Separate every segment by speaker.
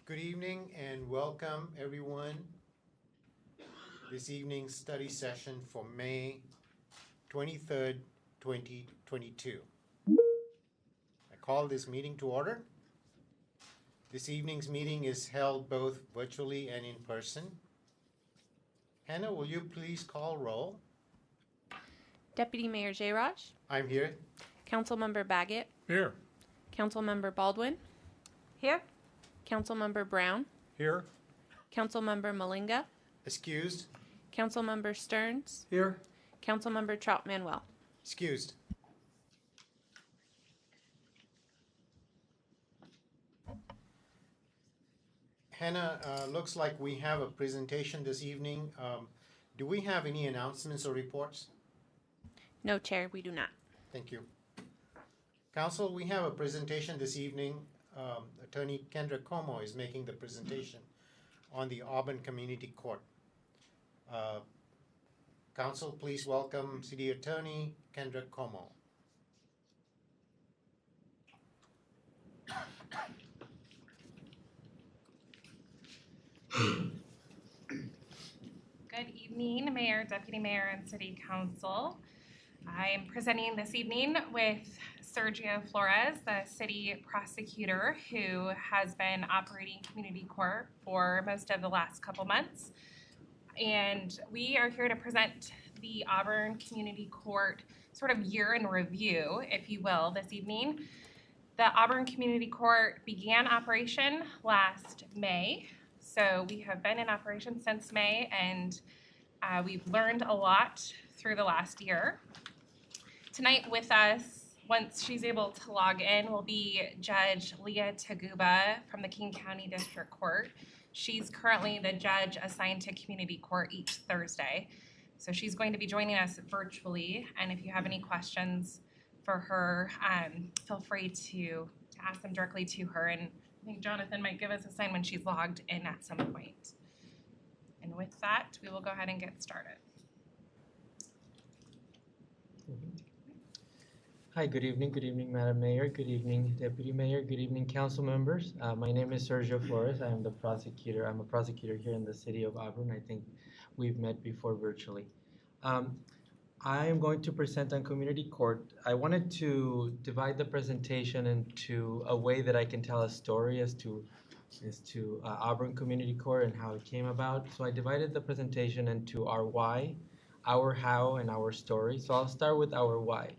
Speaker 1: Good evening and welcome everyone. This evening's study session for May 23rd, 2022. I call this meeting to order. This evening's meeting is held both virtually and in person. Hannah, will you please call roll?
Speaker 2: Deputy Mayor Jayraj.
Speaker 1: I'm here.
Speaker 2: Councilmember Baggett.
Speaker 3: Here.
Speaker 2: Councilmember Baldwin.
Speaker 4: Here.
Speaker 2: Councilmember Brown.
Speaker 3: Here.
Speaker 2: Councilmember Malinga.
Speaker 1: Excused.
Speaker 2: Councilmember Stearns.
Speaker 3: Here.
Speaker 2: Councilmember Trout Manuel.
Speaker 1: Excused. Hannah, looks like we have a presentation this evening. Do we have any announcements or reports?
Speaker 2: No, Chair, we do not.
Speaker 1: Thank you. Council, we have a presentation this evening. Attorney Kendra Como is making the presentation on the Auburn Community Court. Council, please welcome City Attorney Kendra Como.
Speaker 4: Good evening, Mayor, Deputy Mayor, and City Council. I am presenting this evening with Sergio Flores, the city prosecutor who has been operating community court for most of the last couple months. And we are here to present the Auburn Community Court sort of year in review, if you will, this evening. The Auburn Community Court began operation last May. So we have been in operation since May, and we've learned a lot through the last year. Tonight with us, once she's able to log in, will be Judge Leah Taguba from the King County District Court. She's currently the judge assigned to community court each Thursday. So she's going to be joining us virtually, and if you have any questions for her, feel free to ask them directly to her, and I think Jonathan might give us a sign when she's logged in at some point. And with that, we will go ahead and get started.
Speaker 5: Hi, good evening, Madam Mayor, good evening, Deputy Mayor, good evening, council members. My name is Sergio Flores. I am the prosecutor. I'm a prosecutor here in the city of Auburn. I think we've met before virtually. I am going to present on community court. I wanted to divide the presentation into a way that I can tell a story as to Auburn Community Court and how it came about. So I divided the presentation into our why, our how, and our story. So I'll start with our why.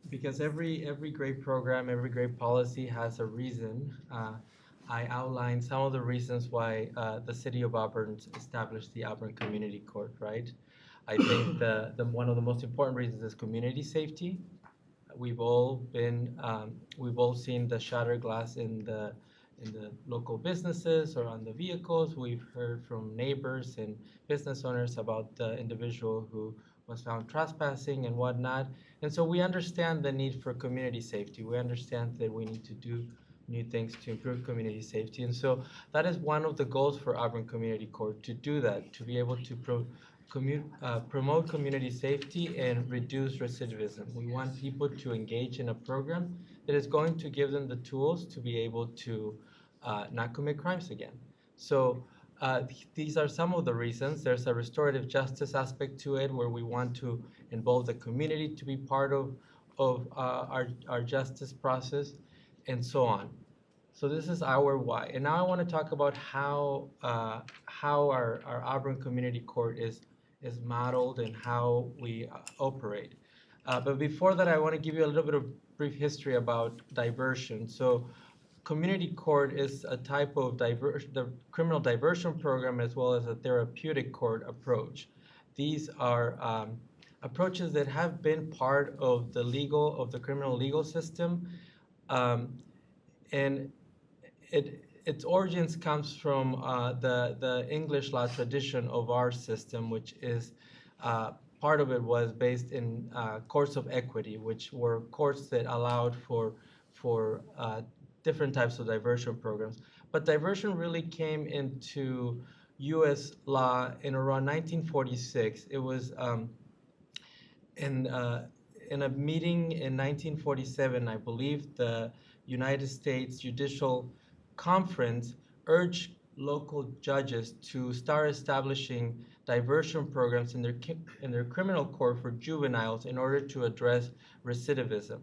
Speaker 5: Because every great program, every great policy has a reason. I outlined some of the reasons why the city of Auburn established the Auburn Community Court, right? I think one of the most important reasons is community safety. We've all seen the shattered glass in the local businesses or on the vehicles. We've heard from neighbors and business owners about the individual who was found trespassing and whatnot. And so we understand the need for community safety. We understand that we need to do new things to improve community safety. And so that is one of the goals for Auburn Community Court, to do that, to be able to promote community safety and reduce recidivism. We want people to engage in a program that is going to give them the tools to be able to not commit crimes again. So these are some of the reasons. There's a restorative justice aspect to it, where we want to involve the community to be part of our justice process, and so on. So this is our why. And now I want to talk about how our Auburn Community Court is modeled and how we operate. But before that, I want to give you a little bit of brief history about diversion. So community court is a type of the criminal diversion program, as well as a therapeutic court approach. These are approaches that have been part of the criminal legal system, and its origins comes from the English law tradition of our system, which is part of it was based in courts of equity, which were courts that allowed for different types of diversion programs. But diversion really came into U.S. law in around 1946. It was in a meeting in 1947, I believe, the United States Judicial conference urged local judges to start establishing diversion programs in their criminal court for juveniles in order to address recidivism.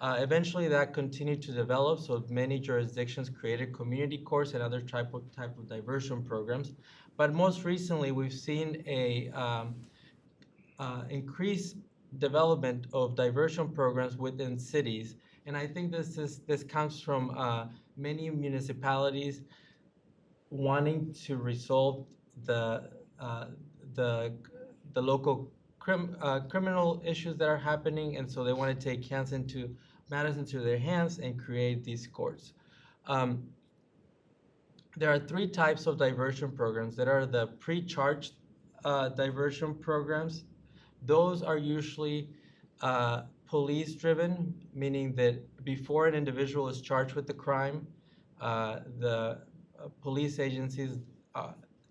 Speaker 5: Eventually, that continued to develop, so many jurisdictions created community courts and other type of diversion programs. But most recently, we've seen a increased development of diversion programs within cities, and I think this comes from many municipalities wanting to resolve the uh, the the local criminal issues that are happening, and so they want to take matters into their hands and create these courts. Um, there are three types of diversion programs. There are the pre-charged diversion programs. Those are usually police-driven, meaning that before an individual is charged with the crime, the police agencies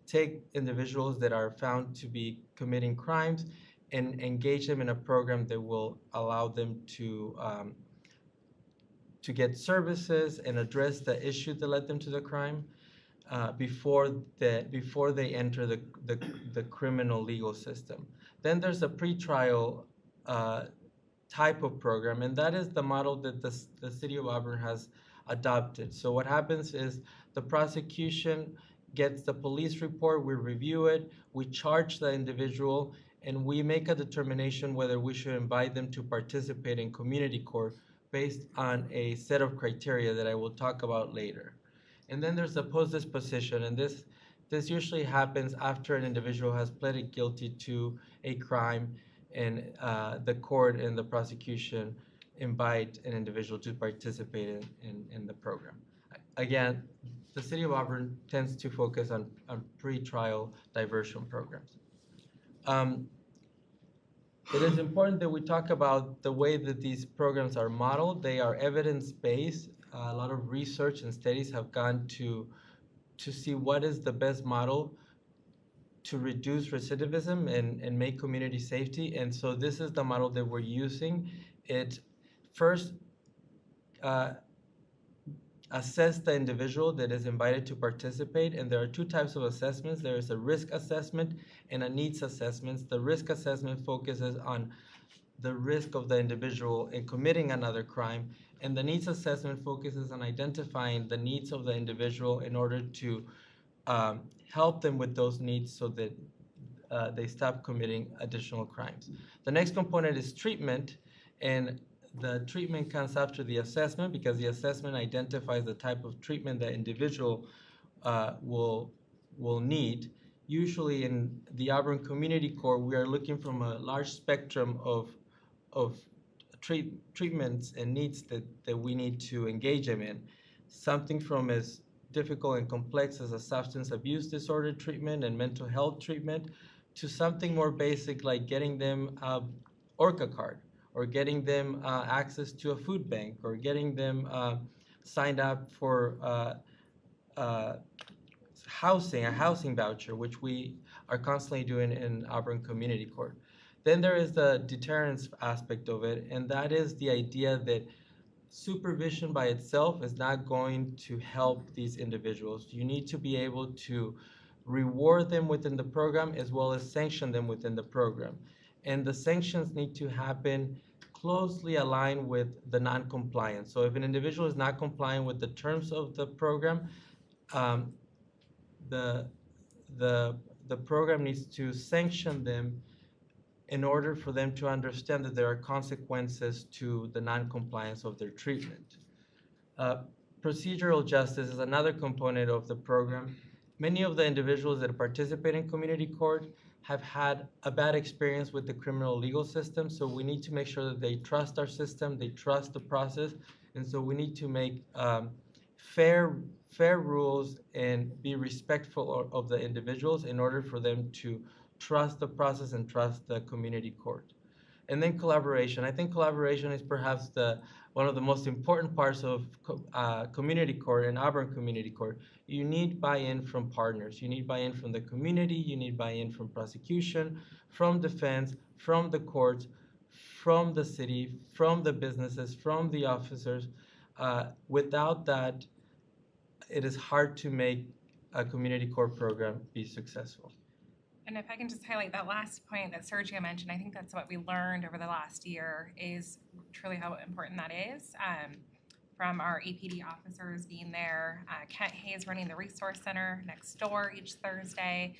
Speaker 5: take individuals that are found to be committing crimes and engage them in a program that will allow them to get services and address the issue that led them to the crime before they enter the criminal legal system. Then there's a pretrial type of program, and that is the model that the city of Auburn has adopted. So what happens is the prosecution gets the police report, we review it, we charge the individual, and we make a determination whether we should invite them to participate in community court based on a set of criteria that I will talk about later. And then there's the post-disposition, and this usually happens after an individual has pleaded guilty to a crime, and the court and the prosecution invite an individual to participate in the program. Again, the city of Auburn tends to focus on pre-trial diversion programs. It is important that we talk about the way that these programs are modeled. They are evidence-based. A lot of research and studies have gone to see what is the best model to reduce recidivism and make community safety. And so this is the model that we're using. It first assess the individual that is invited to participate, and there are two types of assessments. There is a risk assessment and a needs assessment. The risk assessment focuses on the risk of the individual in committing another crime, and the needs assessment focuses on identifying the needs of the individual in order to help them with those needs so that they stop committing additional crimes. The next component is treatment, and the treatment comes after the assessment because the assessment identifies the type of treatment that individual will need. Usually in the Auburn Community Court, we are looking from a large spectrum of treatments and needs that we need to engage them in. Something from as difficult and complex as a substance abuse disorder treatment and mental health treatment to something more basic like getting them an ORCA card, or getting them access to a food bank, or getting them signed up for a housing voucher, which we are constantly doing in Auburn Community Court. Then there is the deterrence aspect of it, and that is the idea that supervision by itself is not going to help these individuals. You need to be able to reward them within the program as well as sanction them within the program. And the sanctions need to happen closely aligned with the non-compliance. So if an individual is not complying with the terms of the program, the program needs to sanction them in order for them to understand that there are consequences to the non-compliance of their treatment. Procedural justice is another component of the program. Many of the individuals that participate in community court have had a bad experience with the criminal legal system, so we need to make sure that they trust our system, they trust the process, and so we need to make fair rules and be respectful of the individuals in order for them to trust the process and trust the community court. And then collaboration. I think collaboration is perhaps one of the most important parts of community court and Auburn Community Court. You need buy-in from partners. You need buy-in from the community. You need buy-in from prosecution, from defense, from the courts, from the city, from the businesses, from the officers. Without that, it is hard to make a community court program be successful.
Speaker 4: And if I can just highlight that last point that Sergio mentioned, I think that's what we learned over the last year is truly how important that is. From our APD officers being there, Kent Hayes running the resource center next door each Thursday.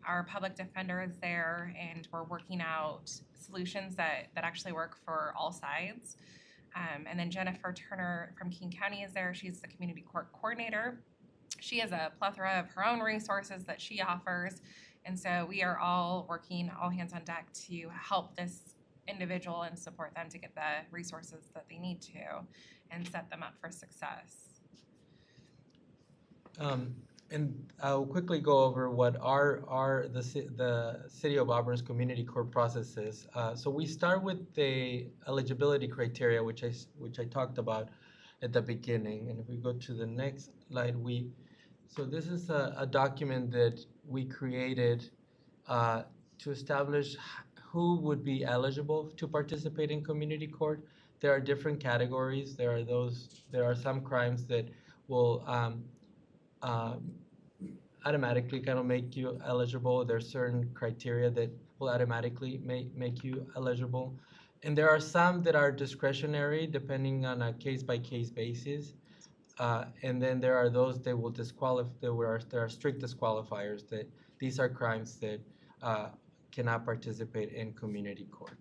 Speaker 4: Our public defender is there, and we're working out solutions that actually work for all sides. And then Jennifer Turner from King County is there. She's the community court coordinator. She has a plethora of her own resources that she offers. And so we are all working all hands on deck to help this individual and support them to get the resources that they need to and set them up for success.
Speaker 5: And I'll quickly go over what the City of Auburn's community court process is. So we start with the eligibility criteria, which I talked about at the beginning. And if we go to the next slide, so this is a document that we created to establish who would be eligible to participate in community court. There are different categories. There are some crimes that will automatically kind of make you eligible. There's certain criteria that will automatically make you eligible. And there are some that are discretionary depending on a case-by-case basis. And then there are those that will disqualify, there are strict disqualifiers that these are crimes that cannot participate in community court.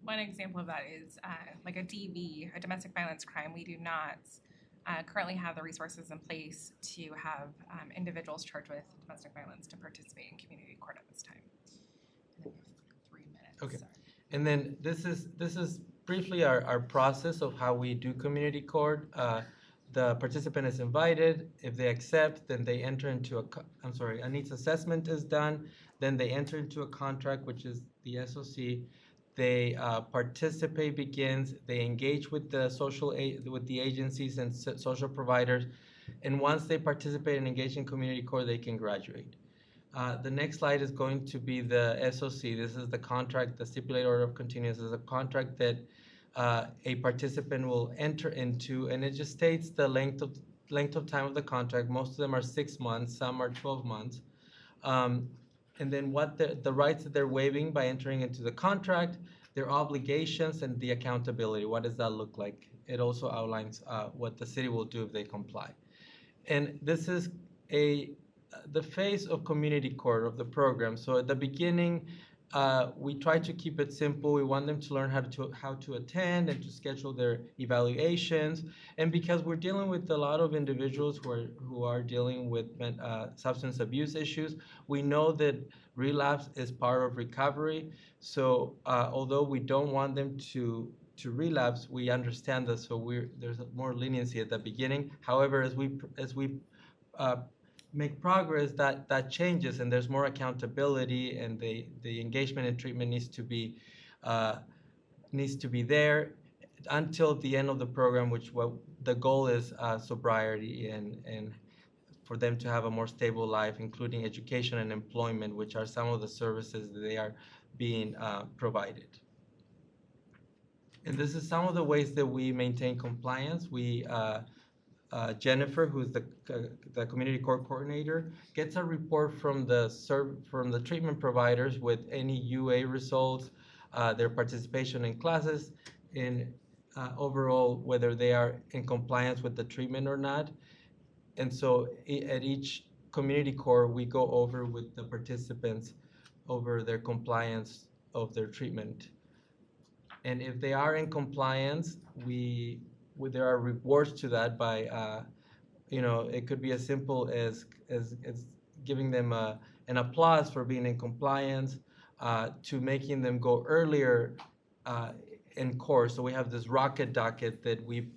Speaker 4: One example of that is like a DV, a domestic violence crime. We do not currently have the resources in place to have individuals charged with domestic violence to participate in community court at this time. And then we have 3 minutes.
Speaker 5: Okay.
Speaker 4: Sorry.
Speaker 5: And then this is briefly our process of how we do community court. The participant is invited. If they accept, then they enter into a needs assessment is done. Then they enter into a contract, which is the SOC. They participate begins. They engage with the with the agencies and social providers. And once they participate and engage in community court, they can graduate. The next slide is going to be the SOC. This is the contract, the stipulated order of continuance. This is a contract that a participant will enter into, and it just states the length of time of the contract. Most of them are 6 months, some are 12 months. And then what the rights that they're waiving by entering into the contract, their obligations, and the accountability. What does that look like? It also outlines what the city will do if they comply. And this is the phase of community court of the program. So at the beginning, we try to keep it simple. We want them to learn how to attend and to schedule their evaluations. And because we're dealing with a lot of individuals who are dealing with substance abuse issues, we know that relapse is part of recovery. So although we don't want them to relapse, we understand that. So there's more leniency at the beginning. However, as we make progress, that changes, and there's more accountability, and the engagement and treatment needs to be there until the end of the program, which the goal is sobriety and for them to have a more stable life, including education and employment, which are some of the services that they are being provided. And this is some of the ways that we maintain compliance. Jennifer, who's the community court coordinator, gets a report from the treatment providers with any UA results, their participation in classes, in overall whether they are in compliance with the treatment or not. And so at each community court, we go over with the participants over their compliance of their treatment. And if they are in compliance, there are rewards to that by, it could be as simple as giving them an applause for being in compliance, to making them go earlier in course. So we have this rocket docket that we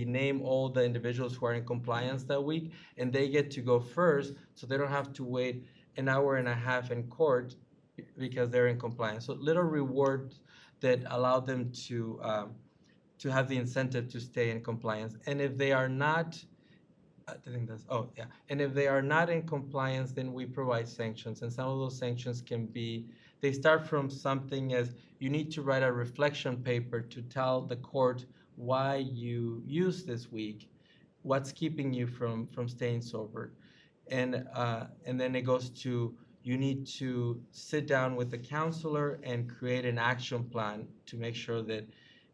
Speaker 5: name all the individuals who are in compliance that week, and they get to go first, so they don't have to wait an hour and a half in court because they're in compliance. So little rewards that allow them to have the incentive to stay in compliance. And if they are not, and if they are not in compliance, then we provide sanctions. And some of those sanctions they start from something as you need to write a reflection paper to tell the court why you used this week, what's keeping you from staying sober, and then it goes to, you need to sit down with the counselor and create an action plan to make sure that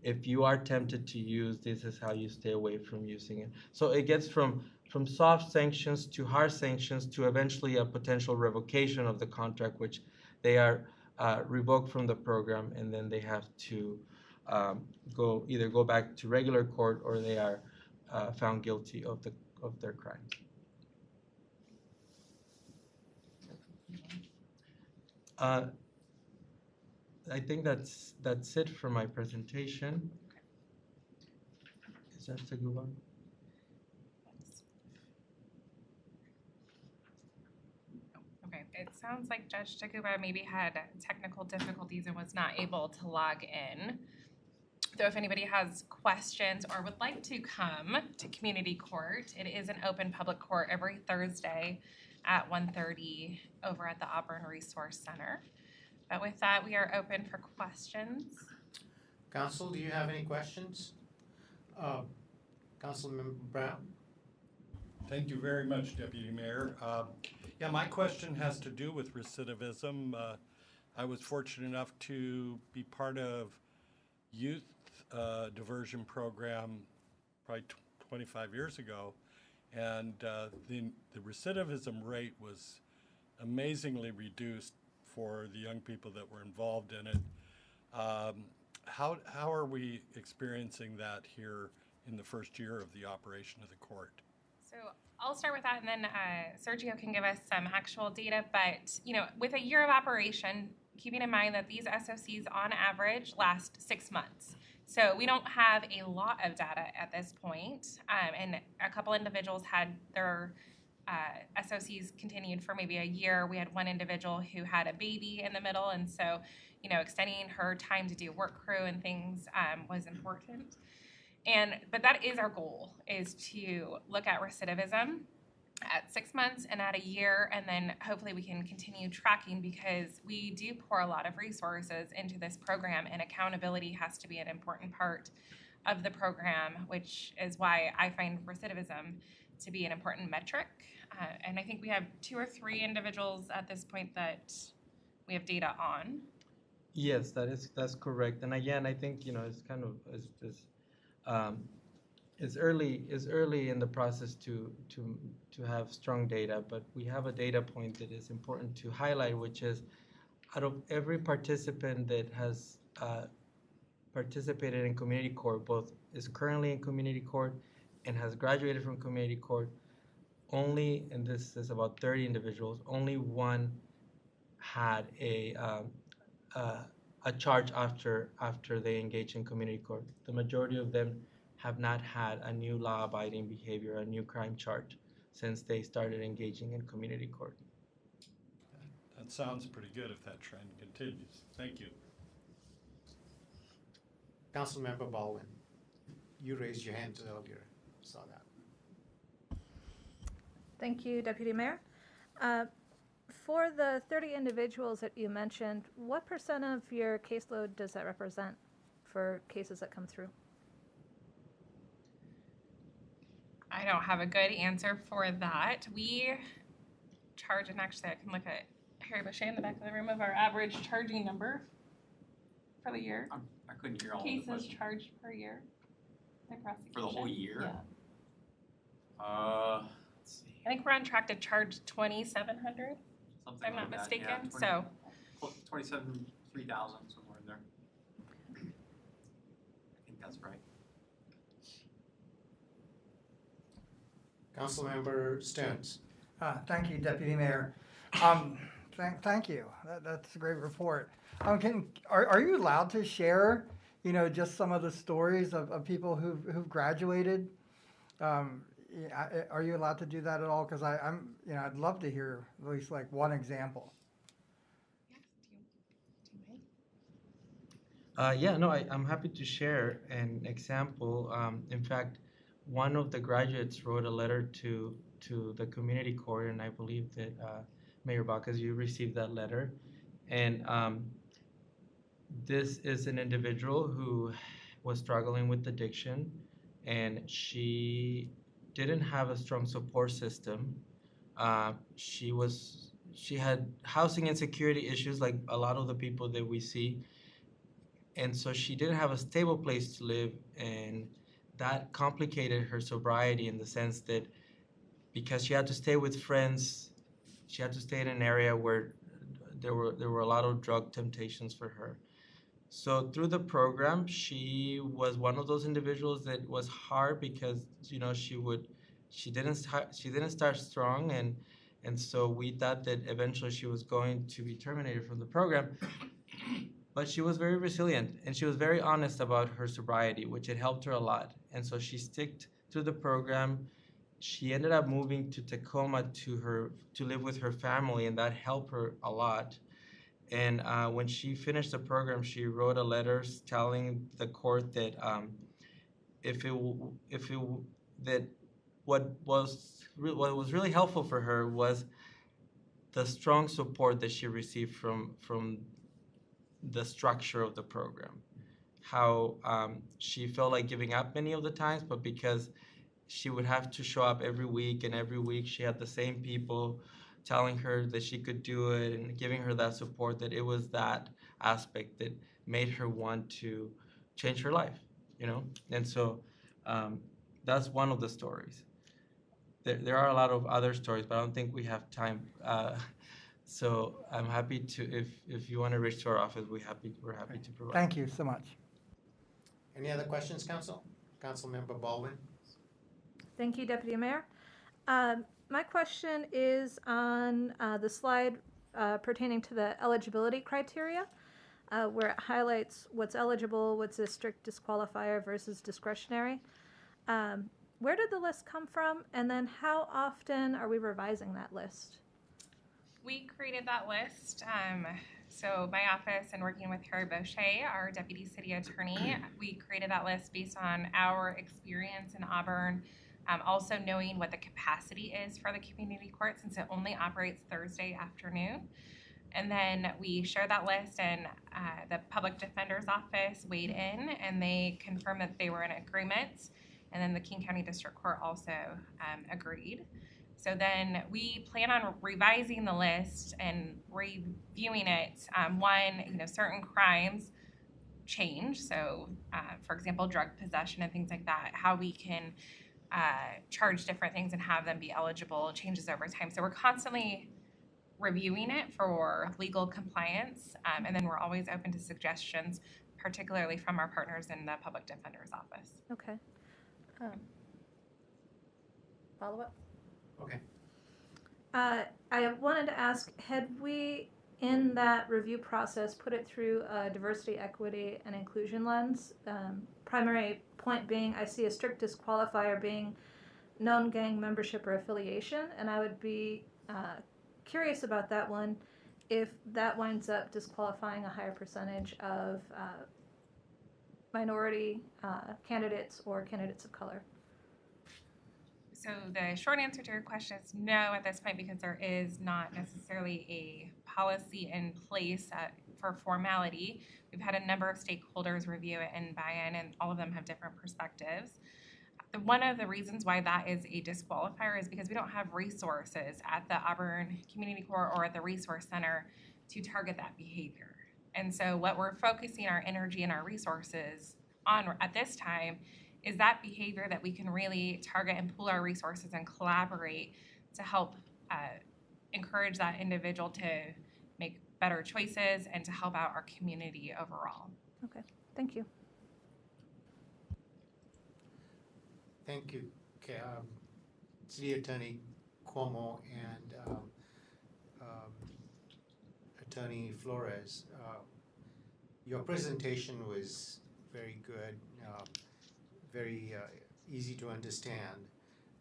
Speaker 5: if you are tempted to use, this is how you stay away from using it. So it gets from soft sanctions to hard sanctions to eventually a potential revocation of the contract, which they are revoked from the program, and then they have to either go back to regular court, or they are found guilty of their crimes. I think that's it for my presentation. Is that a good one?
Speaker 4: Okay, it sounds like Judge Takuba maybe had technical difficulties and was not able to log in. So if anybody has questions or would like to come to community court, it is an open public court every Thursday at 1:30 over at the Auburn Resource Center. But with that, we are open for questions.
Speaker 1: Council, do you have any questions? Councilmember Brown?
Speaker 3: Thank you very much, Deputy Mayor. Yeah, my question has to do with recidivism. I was fortunate enough to be part of youth diversion program probably 25 years ago, and the recidivism rate was amazingly reduced for the young people that were involved in it. How are we experiencing that here in the first year of the operation of the court?
Speaker 4: So I'll start with that, and then Sergio can give us some actual data. But with a year of operation, keeping in mind that these SOCs on average last 6 months. So we don't have a lot of data at this point. And a couple individuals had their SOCs continued for maybe a year. We had one individual who had a baby in the middle, and so extending her time to do work crew and things was important. But that is our goal, is to look at recidivism at 6 months and at a year, and then hopefully we can continue tracking, because we do pour a lot of resources into this program, and accountability has to be an important part of the program, which is why I find recidivism to be an important metric. And I think we have 2 or 3 individuals at this point that we have data on.
Speaker 5: Yes, that's correct. And again, I think it's kind of it's early in the process to have strong data, but we have a data point that is important to highlight, which is, out of every participant that has participated in community court, both is currently in community court and has graduated from community court, only, and this is about 30 individuals, only one had a charge after they engage in community court. The majority of them have not had a new law-abiding behavior, a new crime charge, since they started engaging in community court.
Speaker 3: That sounds pretty good if that trend continues. Thank you.
Speaker 1: Councilmember Baldwin, you raised your hand earlier. Saw that.
Speaker 6: Thank you, Deputy Mayor. For the 30 individuals that you mentioned, what % of your caseload does that represent for cases that come through?
Speaker 4: I don't have a good answer for that. We charge, and actually I can look at Harry Boucher in the back of the room, of our average charging number for the year.
Speaker 7: I couldn't hear all of the
Speaker 4: Cases
Speaker 7: question.
Speaker 4: charged per year by prosecution.
Speaker 7: For the whole year?
Speaker 4: Yeah.
Speaker 7: Let's see.
Speaker 4: I think we're on track to charge 2,700,
Speaker 7: Something
Speaker 4: if I'm
Speaker 7: like
Speaker 4: not
Speaker 7: that, yeah,
Speaker 4: mistaken. So
Speaker 7: 27, 3,000, somewhere in there. I think that's right.
Speaker 1: Councilmember Stearns.
Speaker 8: Thank you, Deputy Mayor. Thank you. That's a great report. Are you allowed to share, just some of the stories of people who've graduated? Are you allowed to do that at all? Because I'd love to hear at least like one example.
Speaker 5: Yeah, no, I'm happy to share an example. In fact, one of the graduates wrote a letter to the community court, and I believe that Mayor Bacchus, you received that letter. And this is an individual who was struggling with addiction, and she didn't have a strong support system. She had housing insecurity issues like a lot of the people that we see, and so she didn't have a stable place to live, and that complicated her sobriety in the sense that because she had to stay with friends, she had to stay in an area where there were a lot of drug temptations for her. So through the program, she was one of those individuals that was hard because she didn't start strong, and so we thought that eventually she was going to be terminated from the program. But she was very resilient and she was very honest about her sobriety, which had helped her a lot. And so she sticked to the program. She ended up moving to Tacoma to live with her family, and that helped her a lot. And when she finished the program, she wrote a letter telling the court that what was really helpful for her was the strong support that she received from the structure of the program. How she felt like giving up many of the times, but because she would have to show up every week, and every week she had the same people telling her that she could do it and giving her that support, that it was that aspect that made her want to change her life, And so that's one of the stories. There are a lot of other stories, but I don't think we have time. So I'm happy to, if you want to reach to our office, we're happy to provide.
Speaker 8: Thank you so much.
Speaker 1: Any other questions, Council? Councilmember Baldwin?
Speaker 6: Thank you, Deputy Mayor. My question is on the slide pertaining to the eligibility criteria, where it highlights what's eligible, what's a strict disqualifier versus discretionary. Where did the list come from, and then how often are we revising that list?
Speaker 4: We created that list. So my office, and working with Harry Boucher, our Deputy City Attorney, we created that list based on our experience in Auburn, also knowing what the capacity is for the community court, since it only operates Thursday afternoon. And then we shared that list, and the public defender's office weighed in, and they confirmed that they were in agreement. And then the King County District Court also agreed. So then we plan on revising the list and reviewing it. Certain crimes change. So, for example, drug possession and things like that, how we can charge different things and have them be eligible changes over time. So we're constantly reviewing it for legal compliance, and then we're always open to suggestions, particularly from our partners in the public defender's office.
Speaker 6: Okay. Follow up?
Speaker 1: Okay.
Speaker 6: I wanted to ask, had we, in that review process, put it through a diversity, equity, and inclusion lens? Primary point being, I see a strict disqualifier being known gang membership or affiliation, and I would be curious about that one if that winds up disqualifying a higher percentage of minority candidates or candidates of color.
Speaker 4: So the short answer to your question is no at this point, because there is not necessarily a policy in place for formality. We've had a number of stakeholders review it and buy in, and all of them have different perspectives. One of the reasons why that is a disqualifier is because we don't have resources at the Auburn Community Court or at the Resource Center to target that behavior. And so what we're focusing our energy and our resources on at this time is that behavior that we can really target and pool our resources and collaborate to help encourage that individual to make better choices and to help out our community overall.
Speaker 6: Okay, thank you.
Speaker 1: Thank you, City Attorney Cuomo and Attorney Flores. Your presentation was very good, very easy to understand.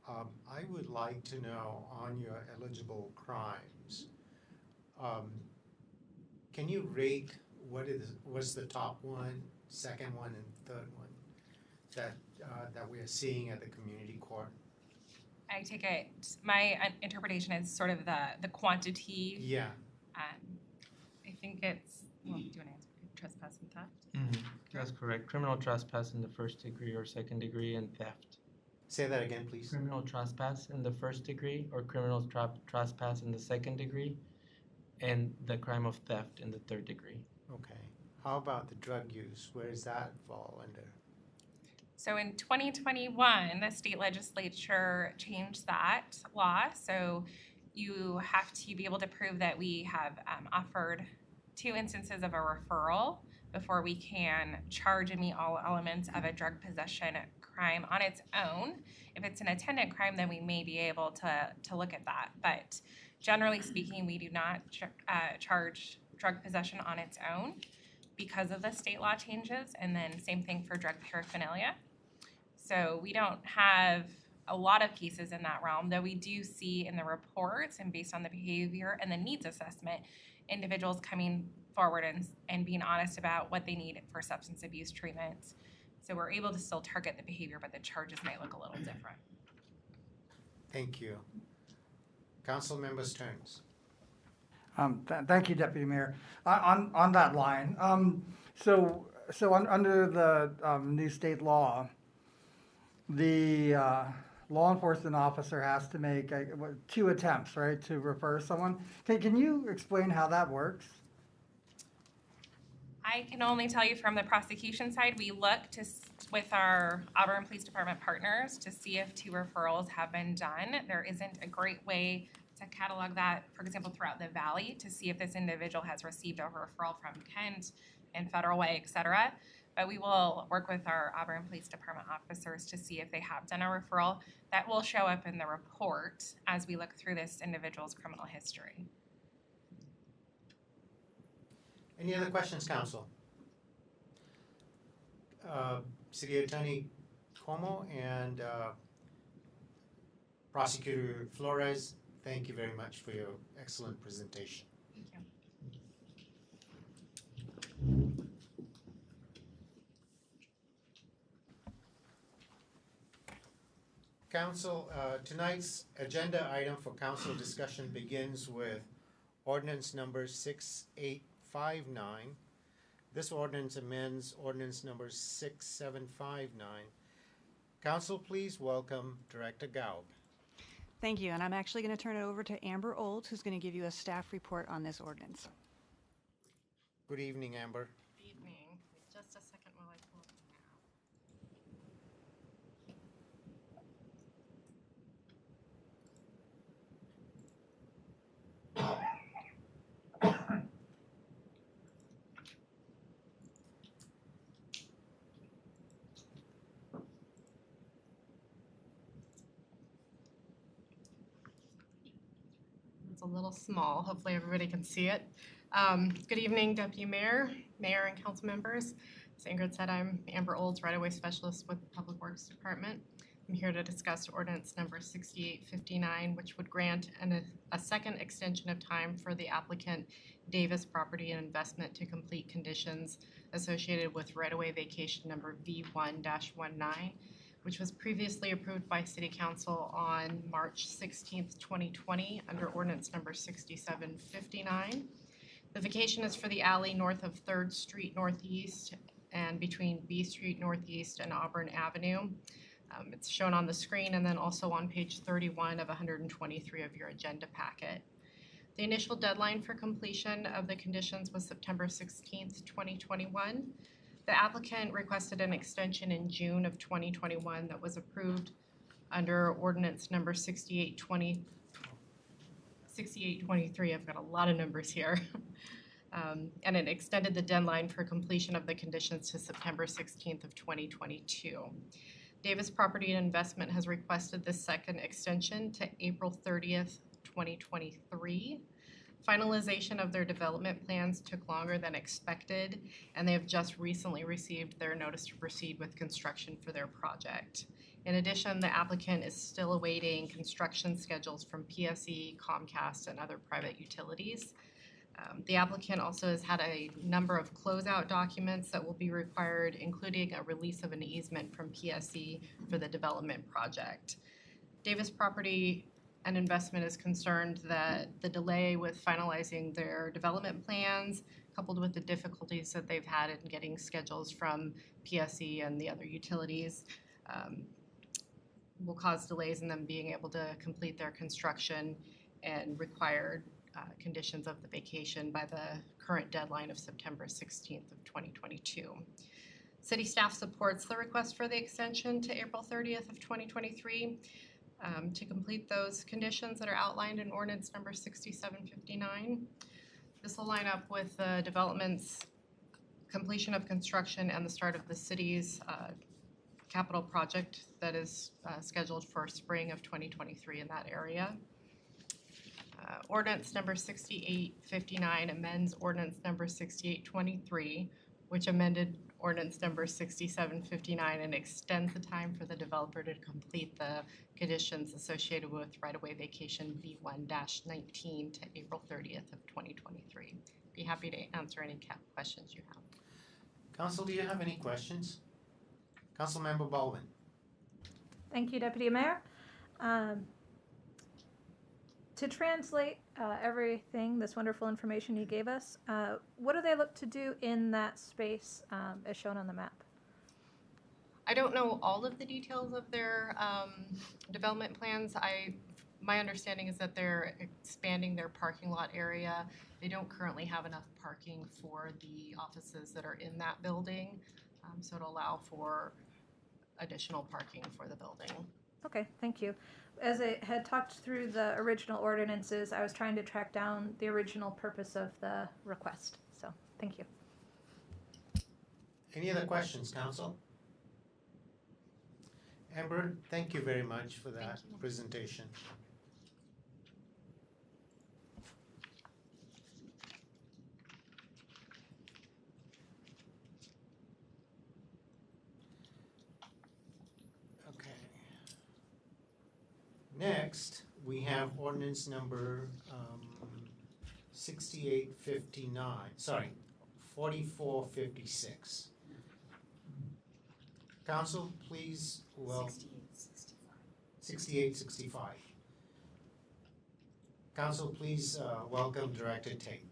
Speaker 1: I would like to know, on your eligible crimes, can you rate what's the top one, second one, and third one that we are seeing at the community court?
Speaker 4: I take it, my interpretation is sort of the quantity.
Speaker 1: Yeah.
Speaker 4: I think it's, well, do you want to answer? Trespass and theft?
Speaker 5: Mm-hmm. That's correct. Criminal trespass in the first degree or second degree, and theft.
Speaker 1: Say that again, please.
Speaker 5: Criminal trespass in the first degree or criminal trespass in the second degree, and the crime of theft in the third degree.
Speaker 1: Okay. How about the drug use? Where does that fall under?
Speaker 4: So in 2021, the state legislature changed that law. So you have to be able to prove that we have offered 2 instances of a referral before we can charge and meet all elements of a drug possession crime on its own. If it's an attendant crime, then we may be able to look at that. But generally speaking, we do not charge drug possession on its own because of the state law changes, and then same thing for drug paraphernalia. So we don't have a lot of cases in that realm, though we do see in the reports and based on the behavior and the needs assessment, individuals coming forward and being honest about what they need for substance abuse treatments. So we're able to still target the behavior, but the charges might look a little different.
Speaker 1: Thank you. Council members' turns.
Speaker 8: Thank you, Deputy Mayor. On that line, so under the new state law, the law enforcement officer has to make 2 attempts, right, to refer someone. Can you explain how that works?
Speaker 4: I can only tell you from the prosecution side, we look with our Auburn Police Department partners to see if 2 referrals have been done. There isn't a great way to catalog that, for example, throughout the valley to see if this individual has received a referral from Kent and Federal Way, et cetera. But we will work with our Auburn Police Department officers to see if they have done a referral. That will show up in the report as we look through this individual's criminal history.
Speaker 1: Any other questions, Council? City Attorney Como and Prosecutor Flores, thank you very much for your excellent presentation.
Speaker 4: Thank you.
Speaker 1: Council, tonight's agenda item for council discussion begins with ordinance number 6859. This ordinance amends ordinance number 6759. Council, please welcome Director Gaub.
Speaker 9: Thank you, and I'm actually going to turn it over to Amber Old, who's going to give you a staff report on this ordinance.
Speaker 1: Good evening, Amber.
Speaker 10: Good evening. Just a second while I pull up the It's a little small. Hopefully everybody can see it. Good evening, Deputy Mayor, Mayor, and council members. As Ingrid said, I'm Amber Olds, right-of-way specialist with the Public Works Department. I'm here to discuss ordinance number 6859, which would grant a second extension of time for the applicant Davis Property and Investment to complete conditions associated with right-of-way vacation number V1-19, which was previously approved by City Council on March 16th, 2020 under ordinance number 6759. The vacation is for the alley north of 3rd Street Northeast and between B Street Northeast and Auburn Avenue. It's shown on the screen and then also on page 31 of 123 of your agenda packet. The initial deadline for completion of the conditions was September 16th, 2021. The applicant requested an extension in June of 2021 that was approved under ordinance number 6823. I've got a lot of numbers here. And it extended the deadline for completion of the conditions to September 16th of 2022. Davis Property and Investment has requested this second extension to April 30th, 2023. Finalization of their development plans took longer than expected, and they have just recently received their notice to proceed with construction for their project. In addition, the applicant is still awaiting construction schedules from PSE, Comcast, and other private utilities. The applicant also has had a number of closeout documents that will be required, including a release of an easement from PSE for the development project. Davis Property and Investment is concerned that the delay with finalizing their development plans, coupled with the difficulties that they've had in getting schedules from PSE and the other utilities, will cause delays in them being able to complete their construction and required conditions of the vacation by the current deadline of September 16th of 2022. City staff supports the request for the extension to April 30th of 2023 to complete those conditions that are outlined in Ordinance number 6759. This will line up with the development's completion of construction and the start of the city's capital project that is scheduled for spring of 2023 in that area. Ordinance number 6859 amends Ordinance number 6823, which amended Ordinance number 6759 and extends the time for the developer to complete the conditions associated with right-of-way vacation V1-19 to April 30th of 2023. Be happy to answer any questions you have.
Speaker 1: Council, do you have any questions? Councilmember Baldwin.
Speaker 6: Thank you, Deputy Mayor. To translate everything, this wonderful information you gave us, what do they look to do in that space as shown on the map?
Speaker 10: I don't know all of the details of their development plans. My understanding is that they're expanding their parking lot area. They don't currently have enough parking for the offices that are in that building, so it'll allow for additional parking for the building.
Speaker 6: Okay, thank you. As I had talked through the original ordinances, I was trying to track down the original purpose of the request. So, thank you.
Speaker 1: Any other questions, Council? Amber, thank you very much for that presentation. Next, we have ordinance number 4456. Council, please, 6865. Council, please welcome Director Tate.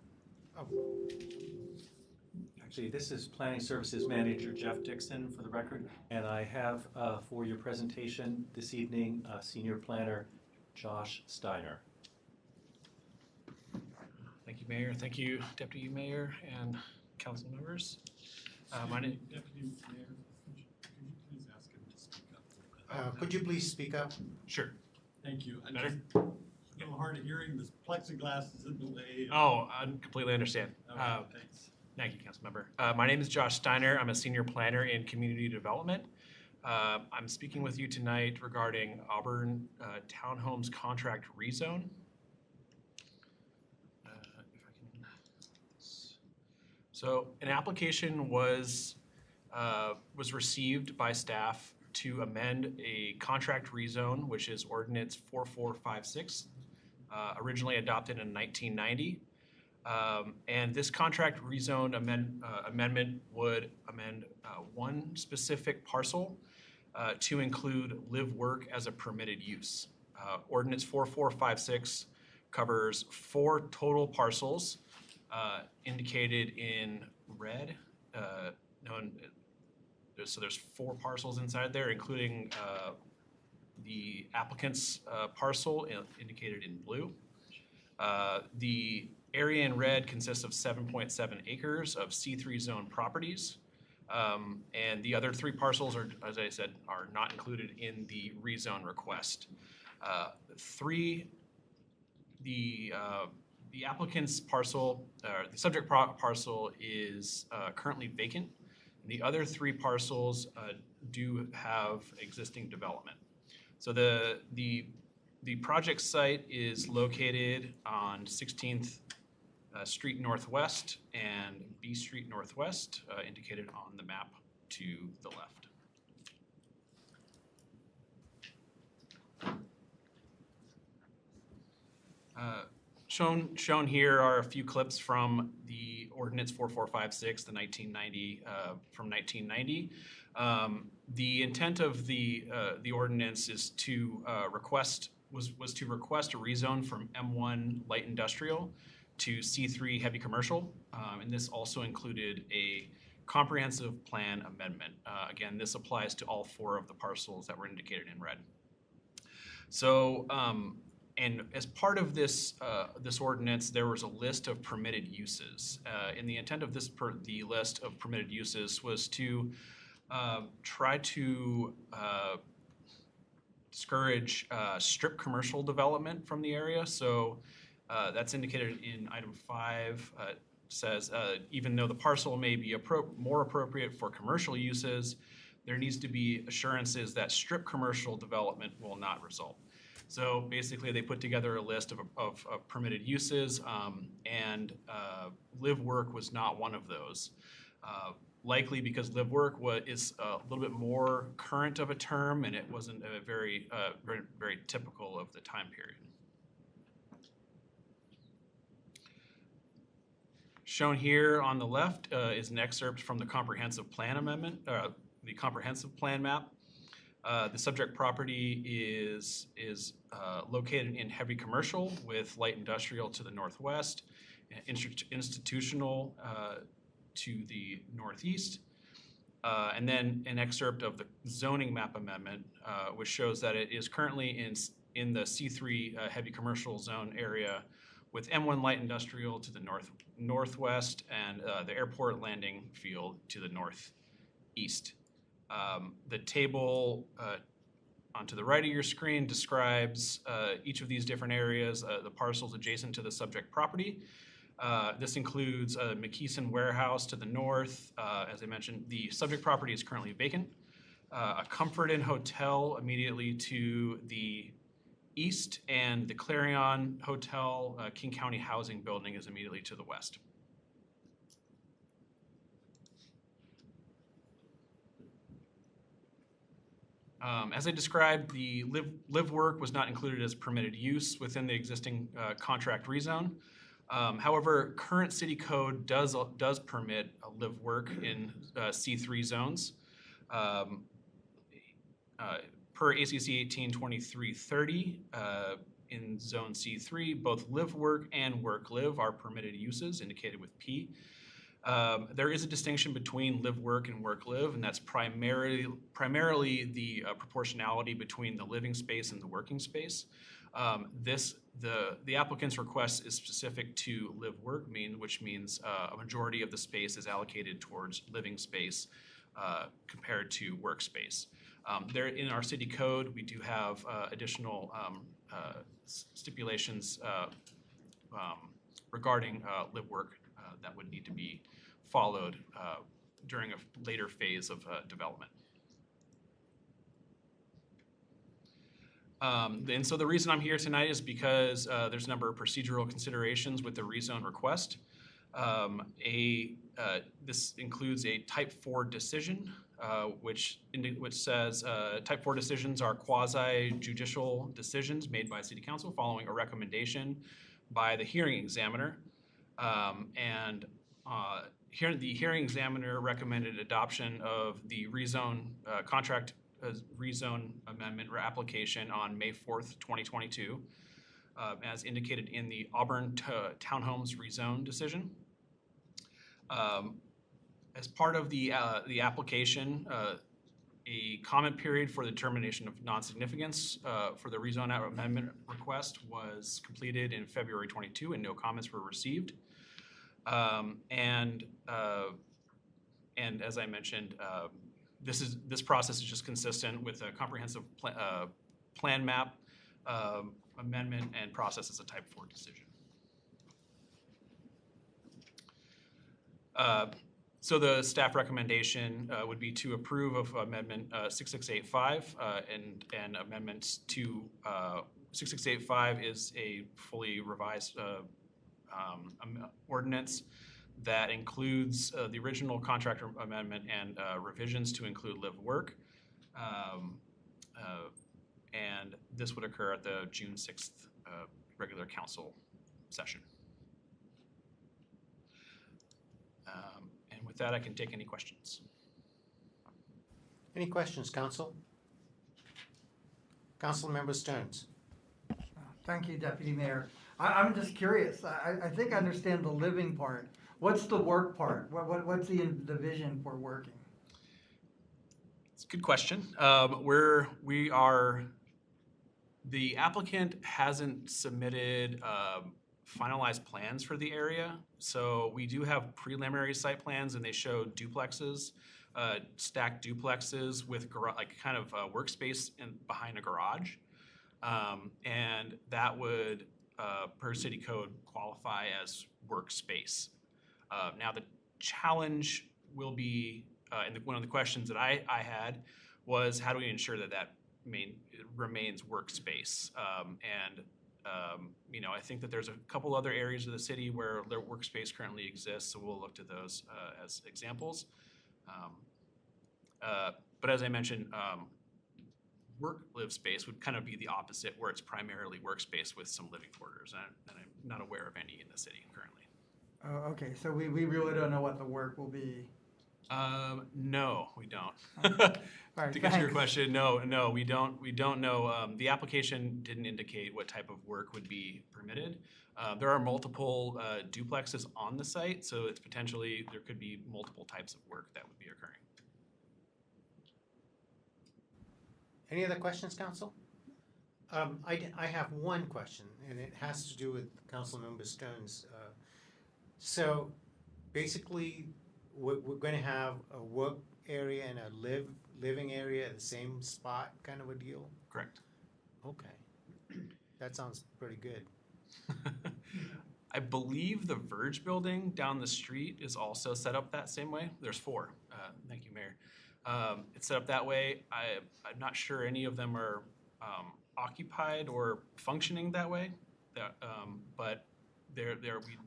Speaker 11: Actually, this is Planning Services Manager Jeff Dixon for the record, and I have for your presentation this evening Senior Planner Josh Steiner.
Speaker 12: Thank you, Mayor. Thank you, Deputy Mayor and council members. My name.
Speaker 3: Deputy Mayor, could you please ask him to speak up?
Speaker 1: Could you please speak up?
Speaker 12: Sure.
Speaker 3: Thank you.
Speaker 12: Better?
Speaker 3: Just a little hard of hearing. This plexiglass is in the way.
Speaker 12: Oh, I completely understand.
Speaker 3: Thanks.
Speaker 12: Thank you, council member. My name is Josh Steiner. I'm a senior planner in community development. I'm speaking with you tonight regarding Auburn Townhomes Contract Rezone. So an application was received by staff to amend a contract rezone, which is Ordinance 4456, originally adopted in 1990. And this contract rezone amendment would amend one specific parcel to include live work as a permitted use. Ordinance 4456 covers 4 total parcels indicated in red. So there's 4 parcels inside there, including the applicant's parcel indicated in blue. The area in red consists of 7.7 acres of C3 zone properties. And the other 3 parcels are, as I said, are not included in the rezone request. The applicant's parcel, the subject parcel is currently vacant. The other 3 parcels do have existing development. So the project site is located on 16th Street Northwest and B Street Northwest, indicated on the map to the left. Shown here are a few clips from the Ordinance 4456, the 1990 from 1990. The intent of the ordinance is to request a rezone from M1 light industrial to C3 heavy commercial, and this also included a comprehensive plan amendment. Again, this applies to all 4 of the parcels that were indicated in red. So, and as part of this this ordinance, there was a list of permitted uses. And the intent of the list of permitted uses was to try to discourage strip commercial development from the area. So that's indicated in item 5. Says even though the parcel may be more appropriate for commercial uses, there needs to be assurances that strip commercial development will not result. So basically, they put together a list of permitted uses, and live work was not one of those. Likely because live work is a little bit more current of a term, and it wasn't a very typical of the time period. Shown here on the left is an excerpt from the comprehensive plan amendment, the comprehensive plan map. The subject property is located in heavy commercial with light industrial to the northwest, institutional to the northeast, and then an excerpt of the zoning map amendment, which shows that it is currently in the C3 heavy commercial zone area with M1 light industrial to the northwest and the airport landing field to the northeast. The table onto the right of your screen describes each of these different areas, the parcels adjacent to the subject property. This includes a McKeeson warehouse to the north. As I mentioned, the subject property is currently vacant. A Comfort Inn hotel immediately to the east, and the Clarion Hotel King County Housing Building is immediately to the west. As I described, the live work was not included as permitted use within the existing contract rezone. However, current city code does permit a live work in C3 zones. Per ACC 182330, in zone C3, both live work and work live are permitted uses indicated with P. There is a distinction between live work and work live, and that's primarily the proportionality between the living space and the working space. The applicant's request is specific to live work, which means a majority of the space is allocated towards living space compared to workspace. There in our city code, we do have additional stipulations regarding live work that would need to be followed during a later phase of development. And so the reason I'm here tonight is because there's a number of procedural considerations with the rezone request. This includes a Type 4 decision, which says Type 4 decisions are quasi-judicial decisions made by City Council following a recommendation by the hearing examiner. Here, the hearing examiner recommended adoption of the rezone contract rezone amendment application on May 4th, 2022, as indicated in the Auburn Townhomes rezone decision. As part of the application, a comment period for the determination of non-significance for the rezone amendment request was completed in February 22, and no comments were received. And as I mentioned, this process is just consistent with a comprehensive plan map amendment and process as a Type 4 decision. So the staff recommendation would be to approve of Amendment 6685 and amendments to 6685 is a fully revised ordinance that includes the original contractor amendment and revisions to include live work. And this would occur at the June 6th regular council session. And with that, I can take any questions.
Speaker 1: Any questions, Council? Councilmember Stearns.
Speaker 8: Thank you, Deputy Mayor. I'm just curious. I think I understand the living part. What's the work part? What's the vision for working?
Speaker 12: It's a good question. We are The applicant hasn't submitted finalized plans for the area. So we do have preliminary site plans, and they show duplexes, stacked duplexes with like kind of a workspace behind a garage. And that would, per city code, qualify as workspace. Now the challenge will be, and one of the questions that I had was, how do we ensure that that remains workspace? You know, I think that there's a couple other areas of the city where their workspace currently exists, so we'll look to those as examples. But as I mentioned, work-live space would kind of be the opposite, where it's primarily workspace with some living quarters, and I'm not aware of any in the city currently.
Speaker 8: Oh, okay, so we really don't know what the work will be.
Speaker 12: No, we don't.
Speaker 8: All right,
Speaker 12: To get to your
Speaker 8: thanks.
Speaker 12: question, no, we don't know. The application didn't indicate what type of work would be permitted. There are multiple duplexes on the site, so it's potentially, there could be multiple types of work that would be occurring.
Speaker 1: Any other questions, council? I have one question, and it has to do with Councilmember Stern's. So basically, we're going to have a work area and a living area at the same spot, kind of a deal?
Speaker 12: Correct.
Speaker 1: Okay. That sounds pretty good.
Speaker 12: I believe the Verge building down the street is also set up that same way. There's four. Thank you, Mayor. It's set up that way. I'm not sure any of them are occupied or functioning that way. But we do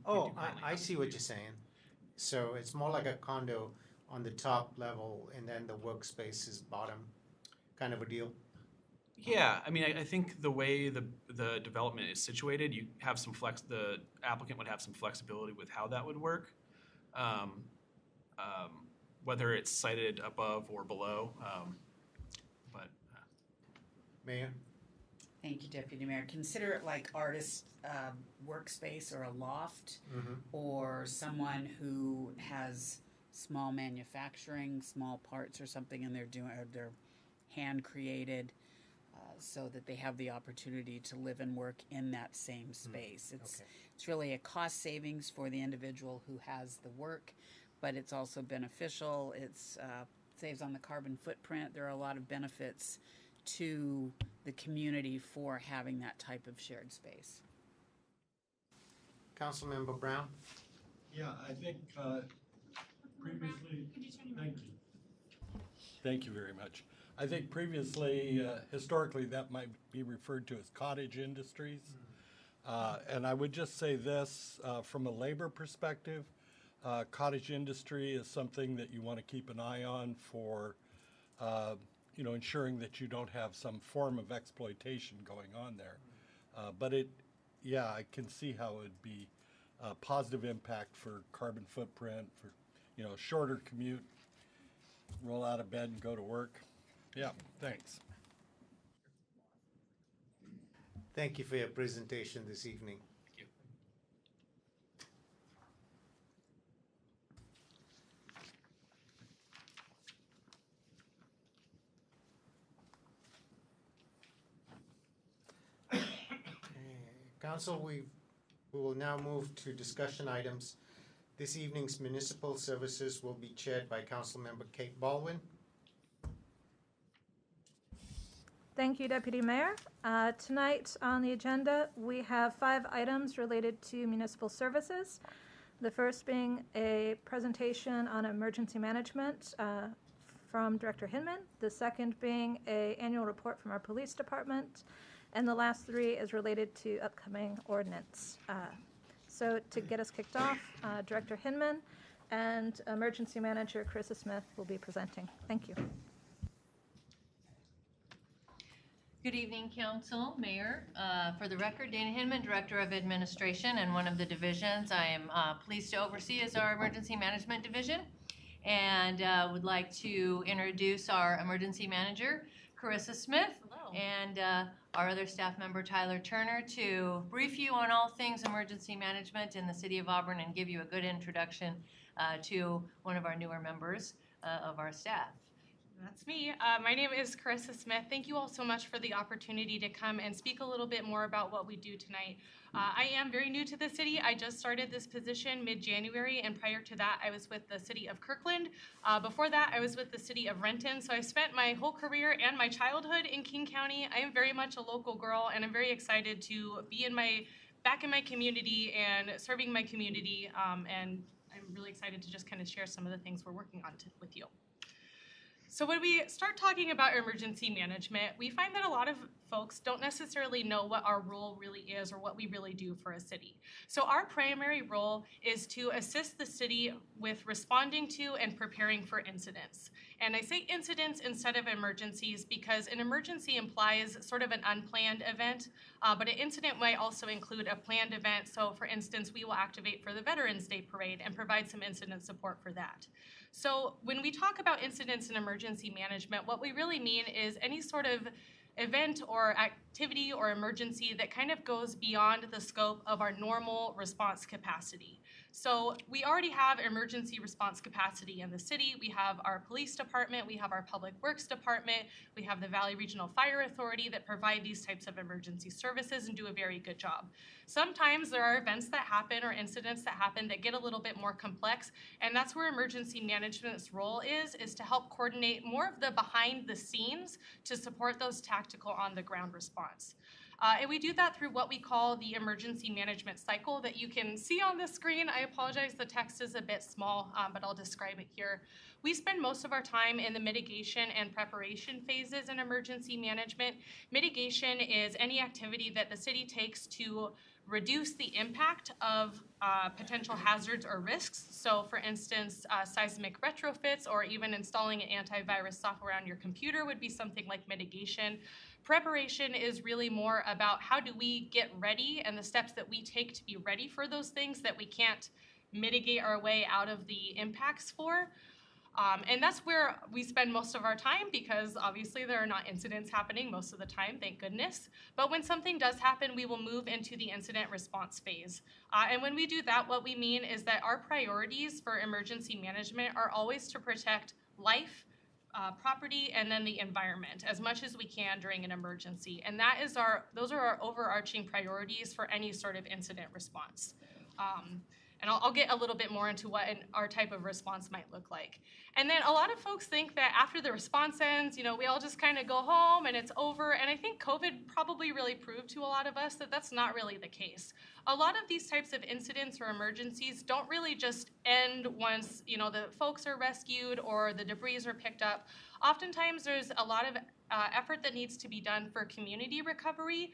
Speaker 12: currently
Speaker 1: I
Speaker 12: have
Speaker 1: see what you're saying. So it's more like a condo on the top level, and then the workspace is bottom, kind of a deal?
Speaker 12: Yeah, I mean, I think the way the development is situated, you have some the applicant would have some flexibility with how that would work, whether it's sited above or below.
Speaker 1: Mayor?
Speaker 13: Thank you, Deputy Mayor. Consider it like artist workspace or a loft, or someone who has small manufacturing, small parts or something, and they're hand created, so that they have the opportunity to live and work in that same space. It's really a cost savings for the individual who has the work, but it's also beneficial. It's saves on the carbon footprint. There are a lot of benefits to the community for having that type of shared space.
Speaker 1: Councilmember Brown?
Speaker 3: Yeah, I think previously, thank you. Thank you very much. I think previously, historically, that might be referred to as cottage industries. And I would just say this, from a labor perspective, cottage industry is something that you want to keep an eye on for, you know, ensuring that you don't have some form of exploitation going on there. But yeah, I can see how it would be a positive impact for carbon footprint, for, you know, shorter commute, roll out of bed and go to work. Yeah, thanks.
Speaker 1: Thank you for your presentation this evening.
Speaker 12: Thank you.
Speaker 1: Council, we will now move to discussion items. This evening's municipal services will be chaired by Councilmember Kate Baldwin.
Speaker 6: Thank you, Deputy Mayor. Tonight on the agenda, we have 5 items related to municipal services. The first being a presentation on emergency management from Director Hinman. The second being an annual report from our police department. And the last 3 is related to upcoming ordinance. So to get us kicked off, Director Hinman and Emergency Manager Carissa Smith will be presenting. Thank you.
Speaker 14: Good evening, Council, Mayor. For the record, Dana Hinman, Director of Administration and one of the divisions I am pleased to oversee is our Emergency Management Division. And would like to introduce our Emergency Manager, Carissa Smith. Hello. And our other staff member, Tyler Turner, to brief you on all things emergency management in the City of Auburn and give you a good introduction to one of our newer members of our staff.
Speaker 10: That's me. My name is Carissa Smith. Thank you all so much for the opportunity to come and speak a little bit more about what we do tonight. I am very new to the city. I just started this position mid-January, and prior to that, I was with the city of Kirkland. Before that, I was with the city of Renton. So I spent my whole career and my childhood in King County. I am very much a local girl, and I'm very excited to be back in my community and serving my community. And I'm really excited to just kind of share some of the things we're working on with you. So when we start talking about emergency management, we find that a lot of folks don't necessarily know what our role really is or what we really do for a city. So our primary role is to assist the city with responding to and preparing for incidents. And I say incidents instead of emergencies because an emergency implies sort of an unplanned event, but an incident might also include a planned event. So for instance, we will activate for the Veterans Day Parade and provide some incident support for that. So when we talk about incidents and emergency management, what we really mean is any sort of event or activity or emergency that kind of goes beyond the scope of our normal response capacity. So we already have emergency response capacity in the city. We have our police department, we have our public works department, we have the Valley Regional Fire Authority that provide these types of emergency services and do a very good job. Sometimes there are events that happen or incidents that happen that get a little bit more complex, and that's where emergency management's role is to help coordinate more of the behind the scenes to support those tactical on the ground response. And we do that through what we call the emergency management cycle that you can see on the screen. I apologize, the text is a bit small, but I'll describe it here. We spend most of our time in the mitigation and preparation phases in emergency management. Mitigation is any activity that the city takes to reduce the impact of potential hazards or risks. So for instance, seismic retrofits or even installing an antivirus software on your computer would be something like mitigation. Preparation is really more about how do we get ready and the steps that we take to be ready for those things that we can't mitigate our way out of the impacts for. And that's where we spend most of our time because obviously there are not incidents happening most of the time, thank goodness. But when something does happen, we will move into the incident response phase. And when we do that, what we mean is that our priorities for emergency management are always to protect life, property, and then the environment as much as we can during an emergency. And those are our overarching priorities for any sort of incident response. And I'll get a little bit more into what our type of response might look like. And then a lot of folks think that after the response ends, we all just kind of go home and it's over. And I think COVID probably really proved to a lot of us that that's not really the case. A lot of these types of incidents or emergencies don't really just end once, the folks are rescued or the debris are picked up. Oftentimes there's a lot of effort that needs to be done for community recovery.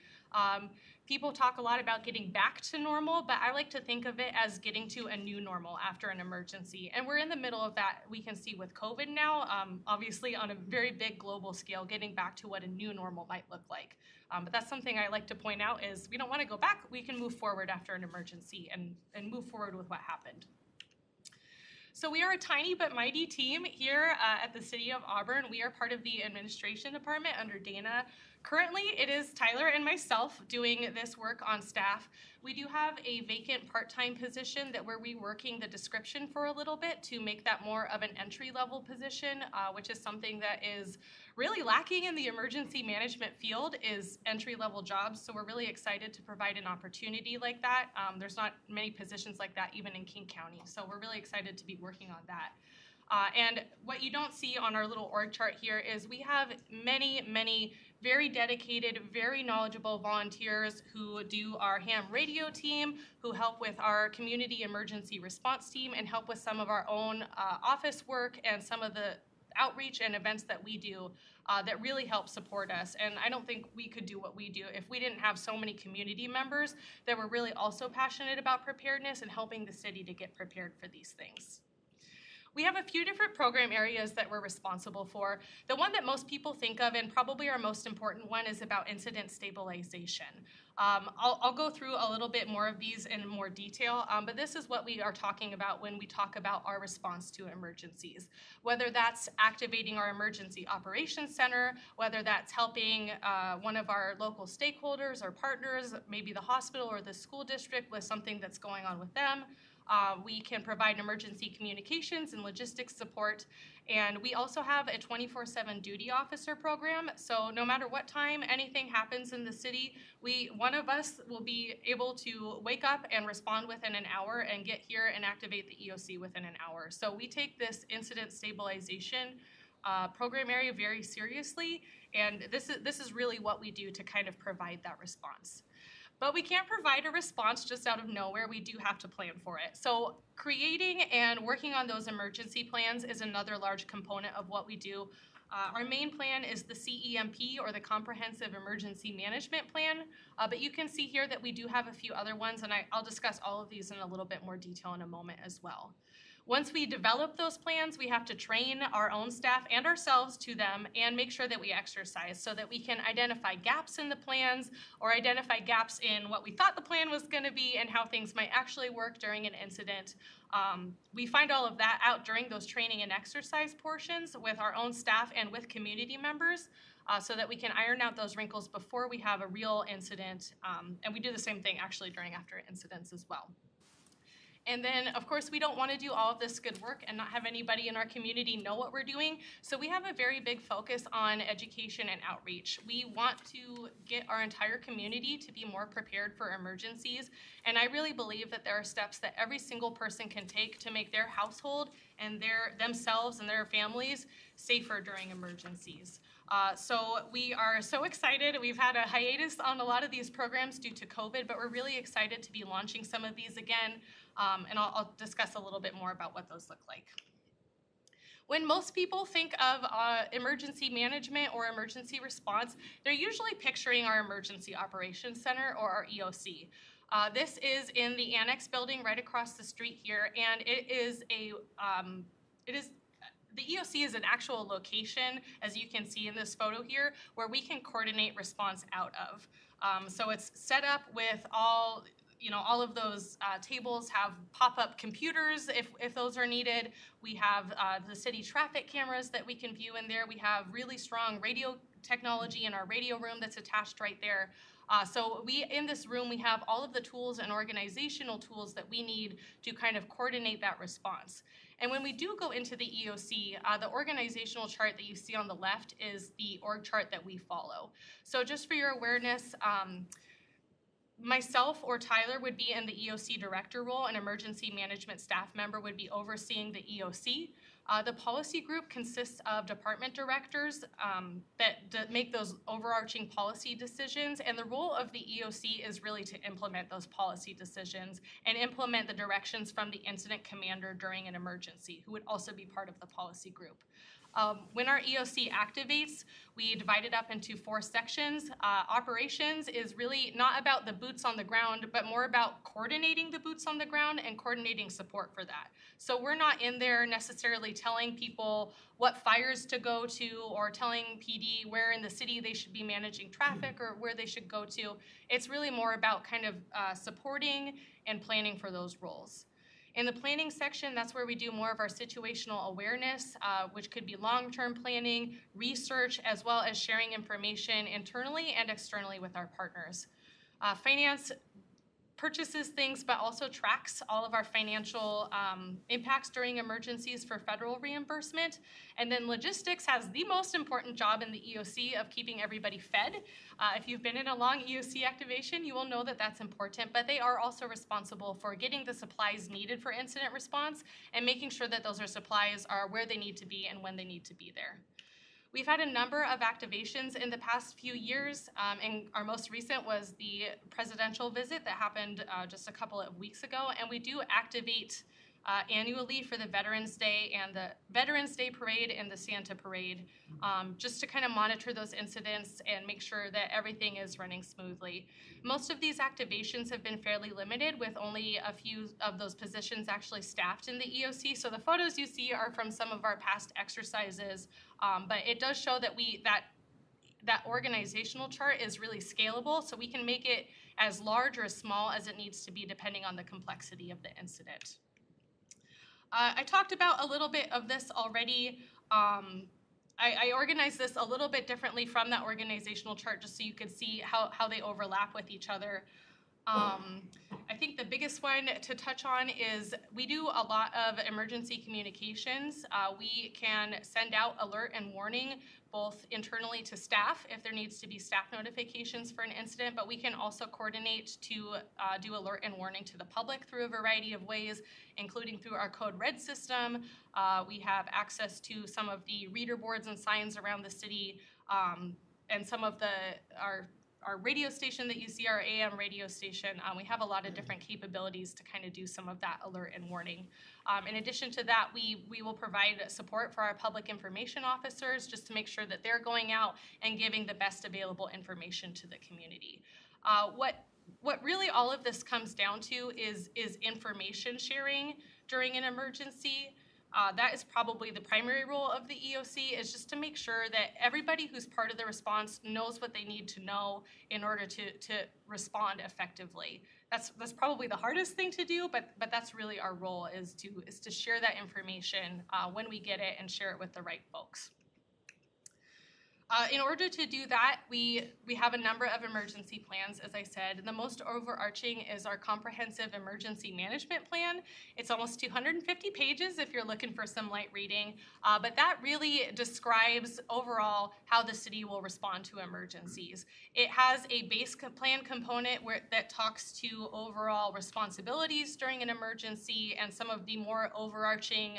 Speaker 10: People talk a lot about getting back to normal, but I like to think of it as getting to a new normal after an emergency. And we're in the middle of that, we can see with COVID now, obviously on a very big global scale, getting back to what a new normal might look like. But that's something I like to point out is we don't want to go back, we can move forward after an emergency and move forward with what happened. So we are a tiny but mighty team here at the City of Auburn. We are part of the administration department under Dana. Currently, it is Tyler and myself doing this work on staff. We do have a vacant part-time position that we're reworking the description for a little bit to make that more of an entry-level position, which is something that is really lacking in the emergency management field is entry-level jobs. So we're really excited to provide an opportunity like that. There's not many positions like that even in King County. So we're really excited to be working on that. And what you don't see on our little org chart here is we have many very dedicated, very knowledgeable volunteers who do our ham radio team, who help with our community emergency response team, and help with some of our own office work and some of the outreach and events that we do that really help support us. And I don't think we could do what we do if we didn't have so many community members that were really also passionate about preparedness and helping the city to get prepared for these things. We have a few different program areas that we're responsible for. The one that most people think of, and probably our most important one, is about incident stabilization. I'll go through a little bit more of these in more detail, but this is what we are talking about when we talk about our response to emergencies. Whether that's activating our emergency operations center, whether that's helping one of our local stakeholders or partners, maybe the hospital or the school district with something that's going on with them,
Speaker 4: We can provide emergency communications and logistics support. And we also have a 24/7 duty officer program. So no matter what time anything happens in the city, one of us will be able to wake up and respond within an hour and get here and activate the EOC within an hour. So we take this incident stabilization program area very seriously, and this is really what we do to kind of provide that response. But we can't provide a response just out of nowhere. We do have to plan for it. So creating and working on those emergency plans is another large component of what we do. Our main plan is the CEMP, or the Comprehensive Emergency Management Plan, but you can see here that we do have a few other ones, and I'll discuss all of these in a little bit more detail in a moment as well. Once we develop those plans, we have to train our own staff and ourselves to them and make sure that we exercise so that we can identify gaps in the plans or identify gaps in what we thought the plan was going to be and how things might actually work during an incident. We find all of that out during those training and exercise portions with our own staff and with community members so that we can iron out those wrinkles before we have a real incident. And we do the same thing actually during after incidents as well. And then, of course, we don't want to do all of this good work and not have anybody in our community know what we're doing. So we have a very big focus on education and outreach. We want to get our entire community to be more prepared for emergencies. And I really believe that there are steps that every single person can take to make their household and themselves and their families safer during emergencies. So we are so excited. We've had a hiatus on a lot of these programs due to COVID, but we're really excited to be launching some of these again. And I'll discuss a little bit more about what those look like. When most people think of emergency management or emergency response, they're usually picturing our Emergency Operations Center, or our EOC. This is in the Annex building right across the street here, and the EOC is an actual location, as you can see in this photo here, where we can coordinate response out of. So it's set up with all of those tables have pop-up computers if those are needed. We have the city traffic cameras that we can view in there. We have really strong radio technology in our radio room that's attached right there. So in this room, we have all of the tools and organizational tools that we need to kind of coordinate that response. And when we do go into the EOC, the organizational chart that you see on the left is the org chart that we follow. So just for your awareness, myself or Tyler would be in the EOC director role. An emergency management staff member would be overseeing the EOC. The policy group consists of department directors that make those overarching policy decisions, and the role of the EOC is really to implement those policy decisions and implement the directions from the incident commander during an emergency, who would also be part of the policy group. When our EOC activates, we divide it up into 4 sections. Operations is really not about the boots on the ground, but more about coordinating the boots on the ground and coordinating support for that. So we're not in there necessarily telling people what fires to go to or telling PD where in the city they should be managing traffic or where they should go to. It's really more about kind of supporting and planning for those roles. In the planning section, that's where we do more of our situational awareness, which could be long-term planning, research, as well as sharing information internally and externally with our partners. Finance purchases things, but also tracks all of our financial impacts during emergencies for federal reimbursement. And then logistics has the most important job in the EOC of keeping everybody fed. If you've been in a long EOC activation, you will know that that's important, but they are also responsible for getting the supplies needed for incident response and making sure that those supplies are where they need to be and when they need to be there. We've had a number of activations in the past few years, and our most recent was the presidential visit that happened just a couple of weeks ago, and we do activate annually for the Veterans Day and the Veterans Day Parade and the Santa Parade, just to kind of monitor those incidents and make sure that everything is running smoothly. Most of these activations have been fairly limited, with only a few of those positions actually staffed in the EOC. So the photos you see are from some of our past exercises, but it does show that that organizational chart is really scalable, so we can make it as large or as small as it needs to be depending on the complexity of the incident. I talked about a little bit of this already. I organized this a little bit differently from that organizational chart just so you could see how they overlap with each other.
Speaker 10: I think the biggest one to touch on is we do a lot of emergency communications. We can send out alert and warning both internally to staff if there needs to be staff notifications for an incident, but we can also coordinate to do alert and warning to the public through a variety of ways, including through our Code Red system. We have access to some of the reader boards and signs around the city, and some of our radio station that you see, our AM radio station. We have a lot of different capabilities to kind of do some of that alert and warning. In addition to that, we will provide support for our public information officers just to make sure that they're going out and giving the best available information to the community. What really all of this comes down to is information sharing during an emergency. That is probably the primary role of the EOC, is just to make sure that everybody who's part of the response knows what they need to know in order to respond effectively. That's probably the hardest thing to do, but that's really our role, is to share that information when we get it and share it with the right folks. In order to do that, we have a number of emergency plans, as I said. The most overarching is our comprehensive emergency management plan. It's almost 250 pages if you're looking for some light reading, but that really describes overall how the city will respond to emergencies. It has a base plan component that talks to overall responsibilities during an emergency and some of the more overarching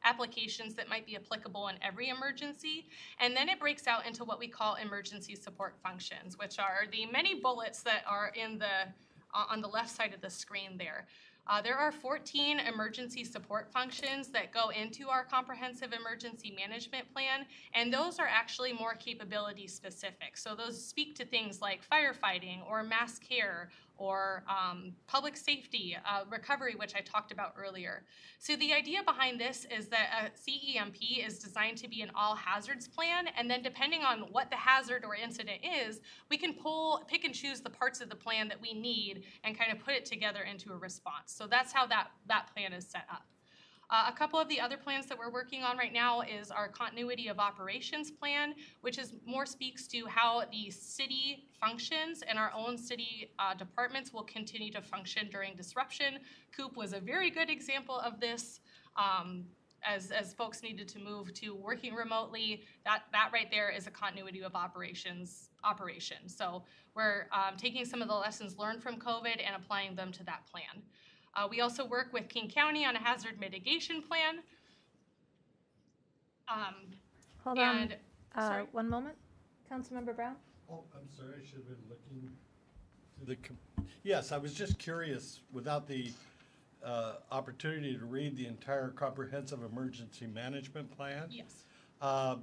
Speaker 10: applications that might be applicable in every emergency. And then it breaks out into what we call emergency support functions, which are the many bullets that are on the left side of the screen there. There are 14 emergency support functions that go into our comprehensive emergency management plan, and those are actually more capability specific. So those speak to things like firefighting or mass care or public safety, recovery, which I talked about earlier. So the idea behind this is that a CEMP is designed to be an all hazards plan, and then depending on what the hazard or incident is, we can pick and choose the parts of the plan that we need and kind of put it together into a response. So that's how that plan is set up. A couple of the other plans that we're working on right now is our continuity of operations plan, which more speaks to how the city functions and our own city departments will continue to function during disruption. COOP was a very good example of this. As folks needed to move to working remotely, that right there is a continuity of operations operation. So we're taking some of the lessons learned from COVID and applying them to that plan. We also work with King County on a hazard mitigation plan.
Speaker 6: Hold on. One moment. Councilmember Brown?
Speaker 3: Oh, I'm sorry, I should have been looking to the, yes, I was just curious, without the opportunity to read the entire comprehensive emergency management plan.
Speaker 10: Yes.
Speaker 3: I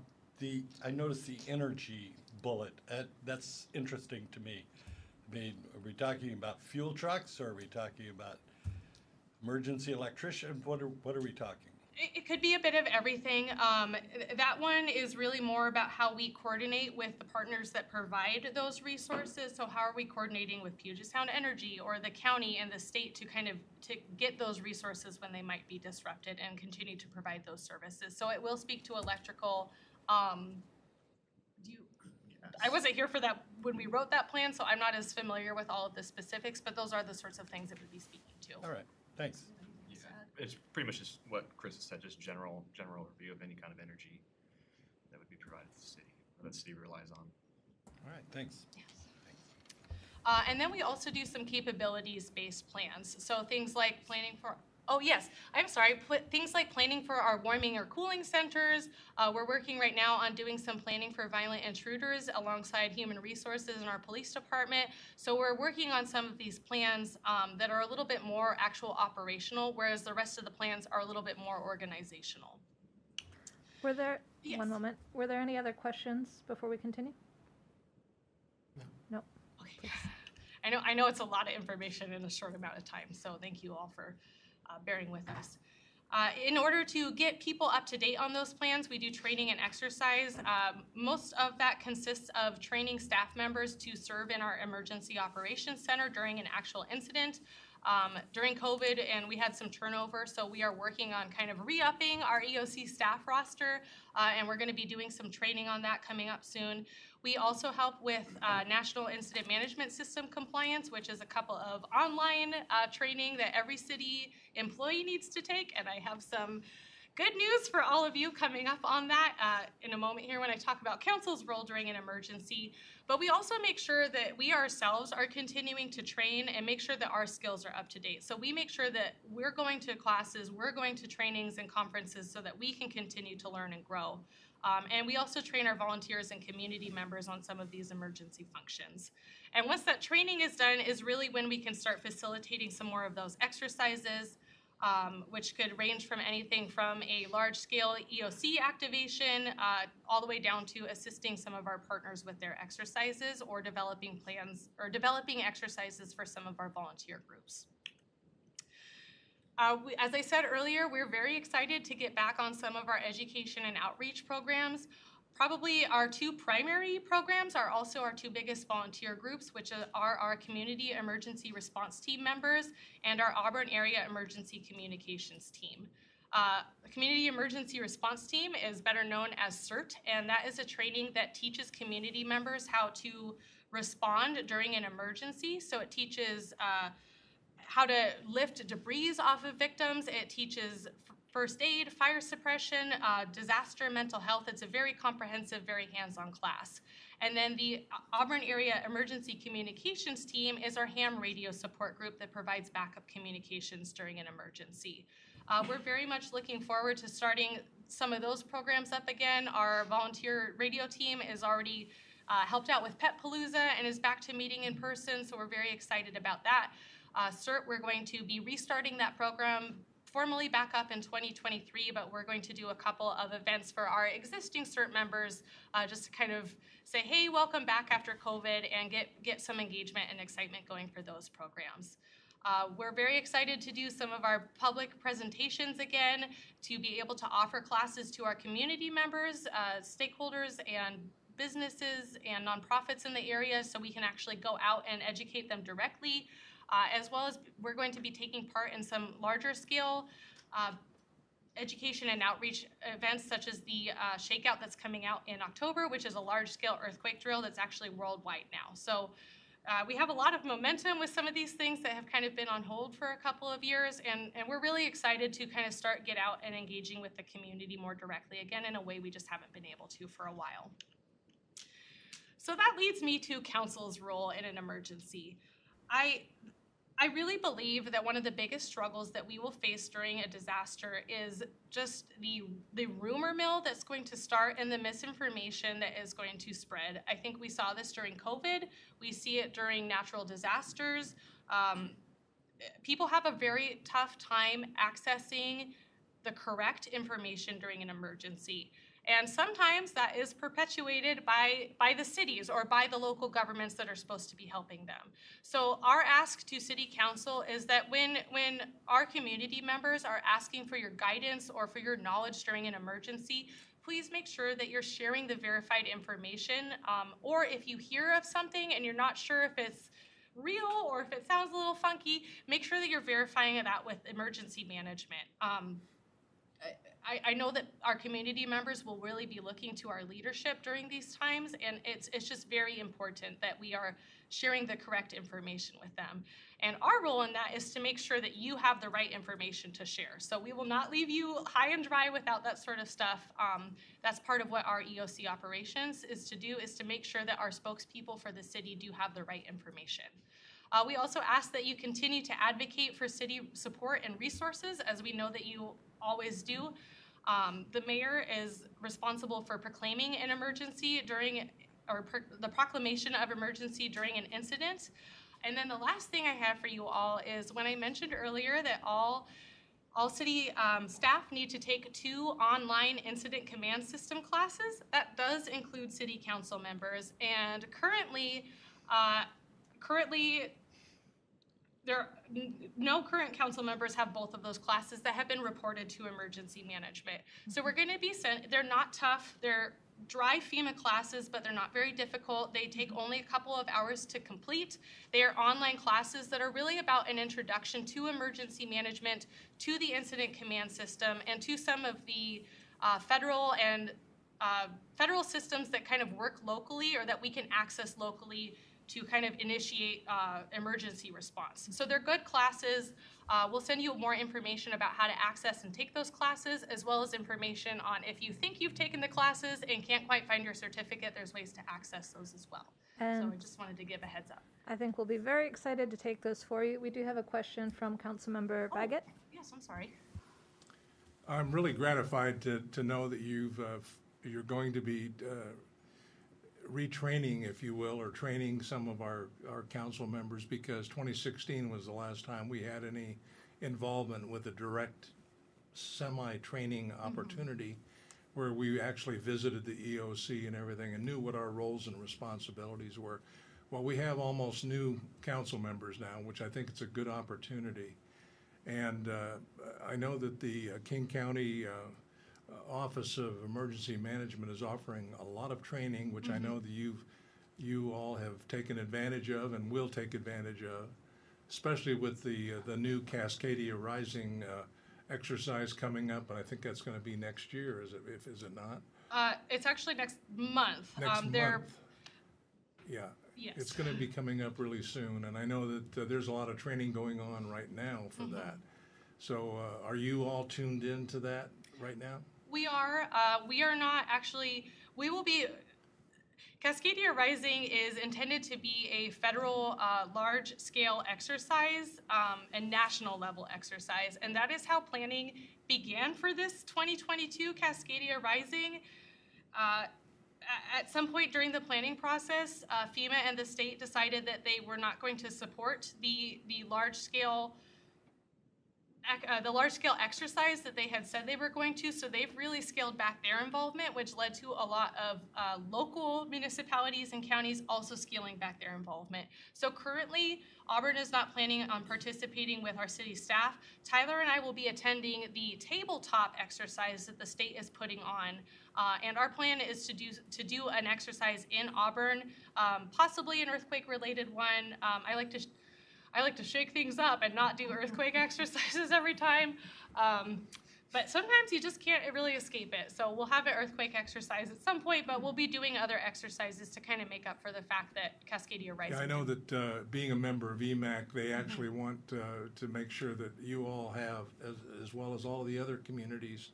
Speaker 3: noticed the energy bullet. That's interesting to me. I mean, are we talking about fuel trucks, or are we talking about emergency electrician? What are we talking?
Speaker 10: It could be a bit of everything. That one is really more about how we coordinate with the partners that provide those resources. So how are we coordinating with Puget Sound Energy or the county and the state to get those resources when they might be disrupted and continue to provide those services. So it will speak to electrical. I wasn't here for that when we wrote that plan, so I'm not as familiar with all of the specifics, but those are the sorts of things it would be speaking to.
Speaker 3: All right, thanks.
Speaker 15: Yeah, it's pretty much just what Chris has said, just general review of any kind of energy that would be provided to the city, or that the city relies on.
Speaker 3: All right, thanks.
Speaker 10: Yes. And then we also do some capabilities-based plans. So things like planning for, things like planning for our warming or cooling centers. We're working right now on doing some planning for violent intruders alongside human resources in our police department. So we're working on some of these plans that are a little bit more actual operational, whereas the rest of the plans are a little bit more organizational.
Speaker 6: Were there,
Speaker 10: Yes.
Speaker 6: one moment, were there any other questions before we continue? No.
Speaker 10: Okay. I know it's a lot of information in a short amount of time, so thank you all for bearing with us. In order to get people up to date on those plans, we do training and exercise. Most of that consists of training staff members to serve in our emergency operations center during an actual incident. During COVID, and we had some turnover, so we are working on kind of re-upping our EOC staff roster, and we're going to be doing some training on that coming up soon. We also help with National Incident Management System compliance, which is a couple of online training that every city employee needs to take, and I have some good news for all of you coming up on that in a moment here when I talk about council's role during an emergency. But we also make sure that we ourselves are continuing to train and make sure that our skills are up to date. So we make sure that we're going to classes, we're going to trainings and conferences so that we can continue to learn and grow. And we also train our volunteers and community members on some of these emergency functions. And once that training is done is really when we can start facilitating some more of those exercises, which could range from anything from a large-scale EOC activation all the way down to assisting some of our partners with their exercises or developing plans or developing exercises for some of our volunteer groups. As I said earlier, we're very excited to get back on some of our education and outreach programs. Probably our two primary programs are also our two biggest volunteer groups, which are our Community Emergency Response Team members and our Auburn Area Emergency Communications Team. The Community Emergency Response Team is better known as CERT, and that is a training that teaches community members how to respond during an emergency. So it teaches how to lift debris off of victims. It teaches first aid, fire suppression, disaster, mental health. It's a very comprehensive, very hands-on class. And then the Auburn Area Emergency Communications Team is our ham radio support group that provides backup communications during an emergency. We're very much looking forward to starting some of those programs up again. Our volunteer radio team is already helped out with Pet Palooza and is back to meeting in person, so we're very excited about that. CERT, we're going to be restarting that program formally back up in 2023, but we're going to do a couple of events for our existing CERT members just to kind of say, hey, welcome back after COVID and get some engagement and excitement going for those programs. We're very excited to do some of our public presentations again, to be able to offer classes to our community members, stakeholders, and businesses and nonprofits in the area so we can actually go out and educate them directly. As well as we're going to be taking part in some larger scale education and outreach events such as the Shakeout that's coming out in October, which is a large scale earthquake drill that's actually worldwide now. So we have a lot of momentum with some of these things that have kind of been on hold for a couple of years, and we're really excited to kind of get out and engaging with the community more directly again in a way we just haven't been able to for a while. So that leads me to council's role in an emergency. I really believe that one of the biggest struggles that we will face during a disaster is just the rumor mill that's going to start and the misinformation that is going to spread. I think we saw this during COVID. We see it during natural disasters. People have a very tough time accessing the correct information during an emergency. And sometimes that is perpetuated by the cities or by the local governments that are supposed to be helping them. So our ask to City Council is that when our community members are asking for your guidance or for your knowledge during an emergency, please make sure that you're sharing the verified information. Or if you hear of something and you're not sure if it's real or if it sounds a little funky, make sure that you're verifying that with emergency management. I know that our community members will really be looking to our leadership during these times, and it's just very important that we are sharing the correct information with them. And our role in that is to make sure that you have the right information to share. So we will not leave you high and dry without that sort of stuff. That's part of what our EOC operations is to do, is to make sure that our spokespeople for the city do have the right information. We also ask that you continue to advocate for city support and resources, as we know that you always do. The mayor is responsible for proclaiming an emergency the proclamation of emergency during an incident. And then the last thing I have for you all is when I mentioned earlier that all city staff need to take 2 online incident command system classes. That does include city council members, and currently no current council members have both of those classes that have been reported to emergency management. So we're going to be they're not tough. They're dry FEMA classes, but they're not very difficult. They take only a couple of hours to complete. They are online classes that are really about an introduction to emergency management, to the incident command system, and to some of the federal and federal systems that kind of work locally or that we can access locally to kind of initiate emergency response. So they're good classes. We'll send you more information about how to access and take those classes, as well as information on if you think you've taken the classes and can't quite find your certificate, there's ways to access those as well. So I just wanted to give a heads up.
Speaker 6: I think we'll be very excited to take those for you. We do have a question from Councilmember Baggett.
Speaker 10: Yes, I'm sorry.
Speaker 16: I'm really gratified to know that you're going to be retraining, if you will, or training some of our council members, because 2016 was the last time we had any involvement with a direct semi-training opportunity where we actually visited the EOC and everything and knew what our roles and responsibilities were. Well, we have almost new council members now, which I think it's a good opportunity. And I know that the King County Office of Emergency Management is offering a lot of training, which I know that you all have taken advantage of and will take advantage of, especially with the new Cascadia Rising exercise coming up, and I think that's going to be next year. Is it not?
Speaker 10: It's actually next month.
Speaker 16: Next month. Yeah.
Speaker 10: Yes.
Speaker 16: It's going to be coming up really soon, and I know that there's a lot of training going on right now for that. So are you all tuned into that right now?
Speaker 10: We are. We are not actually. We will be. Cascadia Rising is intended to be a federal large-scale exercise and national-level exercise, and that is how planning began for this 2022 Cascadia Rising. At some point during the planning process, FEMA and the state decided that they were not going to support the large-scale exercise that they had said they were going to, so they've really scaled back their involvement, which led to a lot of local municipalities and counties also scaling back their involvement. So currently, Auburn is not planning on participating with our city staff. Tyler and I will be attending the tabletop exercise that the state is putting on, and our plan is to do an exercise in Auburn, possibly an earthquake-related one. I like to shake things up and not do earthquake exercises every time. But sometimes you just can't really escape it. So we'll have an earthquake exercise at some point, but we'll be doing other exercises to kind of make up for the fact that Cascadia Rising.
Speaker 16: Yeah, I know that being a member of EMAC, they actually want to make sure that you all have, as well as all the other communities,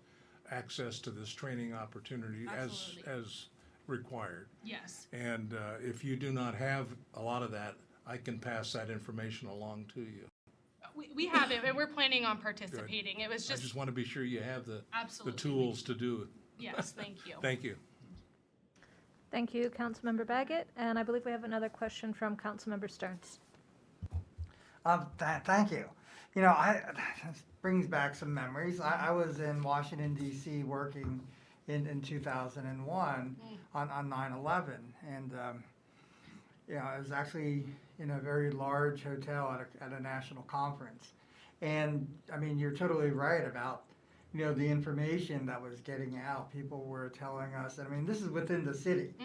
Speaker 16: access to this training opportunity as required.
Speaker 10: Yes.
Speaker 16: And if you do not have a lot of that, I can pass that information along to you.
Speaker 10: We have it, and we're planning on participating. It was just.
Speaker 16: I just want to be sure you have the
Speaker 10: Absolutely.
Speaker 16: tools to do it.
Speaker 10: Yes, thank you.
Speaker 16: Thank you.
Speaker 6: Thank you, Councilmember Baggett. And I believe we have another question from Councilmember Stearns.
Speaker 8: Thank you. You know, this brings back some memories. I was in Washington, D.C. working in 2001 on 9/11, and you know, I was actually in a very large hotel at a national conference. And I mean, you're totally right about, you know, the information that was getting out. People were telling us, I mean, this is within the city,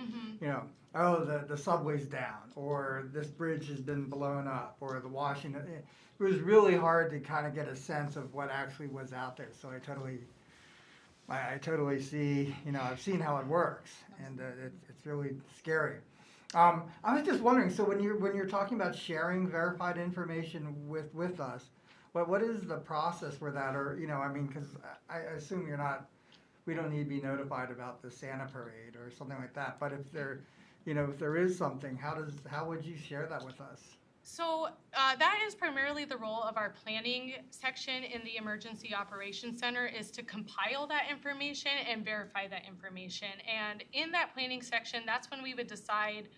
Speaker 8: you know, oh, the subway's down, or this bridge has been blown up, or the Washington, it was really hard to kind of get a sense of what actually was out there. So I totally see, you know, I've seen how it works, and it's really scary. I was just wondering, so when you're talking about sharing verified information with us, what is the process for that? Or, you know, I mean, because I assume we don't need to be notified about the Santa parade or something like that. But if there is something, how would you share that with us?
Speaker 10: So that is primarily the role of our planning section in the Emergency Operations Center, is to compile that information and verify that information. And in that planning section, that's when we would decide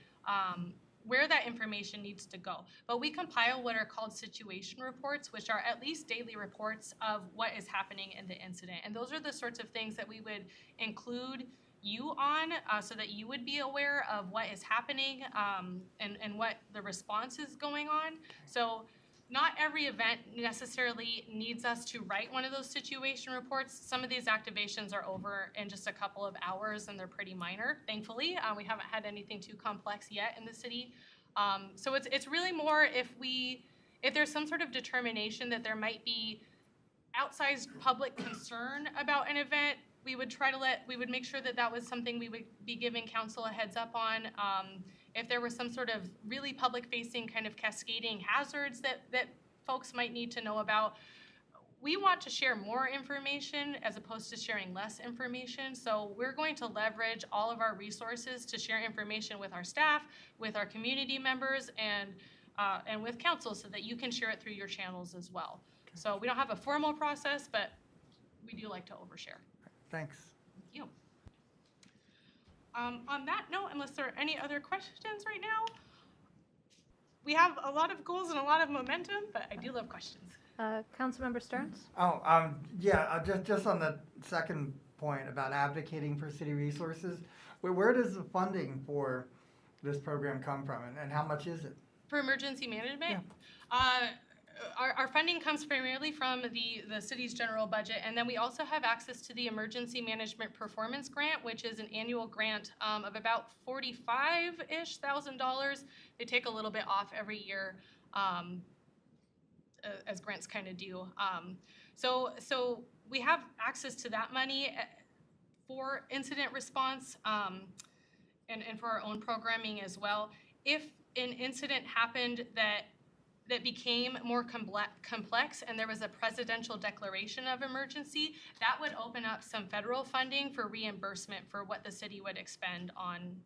Speaker 10: where that information needs to go. But we compile what are called situation reports, which are at least daily reports of what is happening in the incident. And those are the sorts of things that we would include you on, so that you would be aware of what is happening and what the response is going on. So not every event necessarily needs us to write one of those situation reports. Some of these activations are over in just a couple of hours, and they're pretty minor, thankfully. We haven't had anything too complex yet in the city. So it's really more if there's some sort of determination that there might be outsized public concern about an event, we would make sure that that was something we would be giving council a heads up on. If there was some sort of really public-facing kind of cascading hazards that folks might need to know about, we want to share more information as opposed to sharing less information. So we're going to leverage all of our resources to share information with our staff, with our community members, and with council so that you can share it through your channels as well. So we don't have a formal process, but we do like to overshare.
Speaker 8: Thanks.
Speaker 10: Thank you. On that note, unless there are any other questions right now, we have a lot of goals and a lot of momentum, but I do love questions.
Speaker 6: Councilmember Stearns?
Speaker 8: Yeah, just on the second point about advocating for city resources, where does the funding for this program come from, and how much is it?
Speaker 10: For emergency management? Yeah. Our funding comes primarily from the city's general budget, and then we also have access to the Emergency Management Performance Grant, which is an annual grant of about $45,000-ish. They take a little bit off every year as grants kind of do. So we have access to that money for incident response and for our own programming as well. If an incident happened that became more complex and there was a presidential declaration of emergency, that would open up some federal funding for reimbursement for what the city would expend on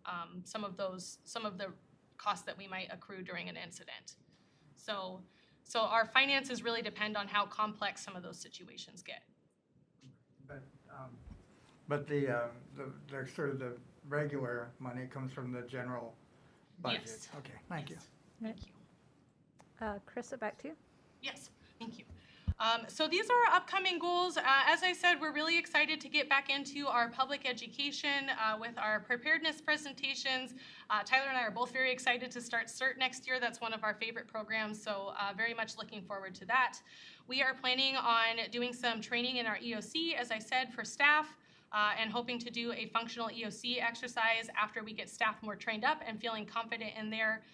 Speaker 10: some of the costs that we might accrue during an incident. So our finances really depend on how complex some of those situations get.
Speaker 8: But the sort of the regular money comes from the general budget.
Speaker 10: Yes.
Speaker 8: Okay, thank you.
Speaker 10: Thank you.
Speaker 6: Krista, back to you.
Speaker 10: Yes, thank you. So these are our upcoming goals. As I said, we're really excited to get back into our public education with our preparedness presentations. Tyler and I are both very excited to start CERT next year. That's one of our favorite programs, so very much looking forward to that. We are planning on doing some training in our EOC, as I said, for staff, and hoping to do a functional EOC exercise after we get staff more trained up and feeling confident in there.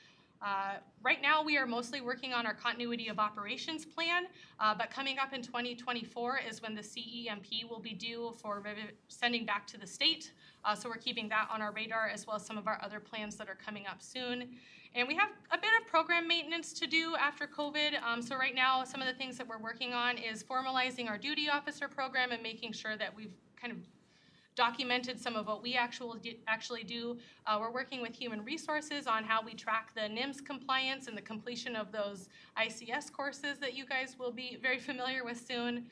Speaker 10: Right now, we are mostly working on our continuity of operations plan, but coming up in 2024 is when the CEMP will be due for sending back to the state. So we're keeping that on our radar, as well as some of our other plans that are coming up soon. And we have a bit of program maintenance to do after COVID. So right now, some of the things that we're working on is formalizing our duty officer program and making sure that we've kind of documented some of what we actually do. We're working with Human Resources on how we track the NIMS compliance and the completion of those ICS courses that you guys will be very familiar with soon.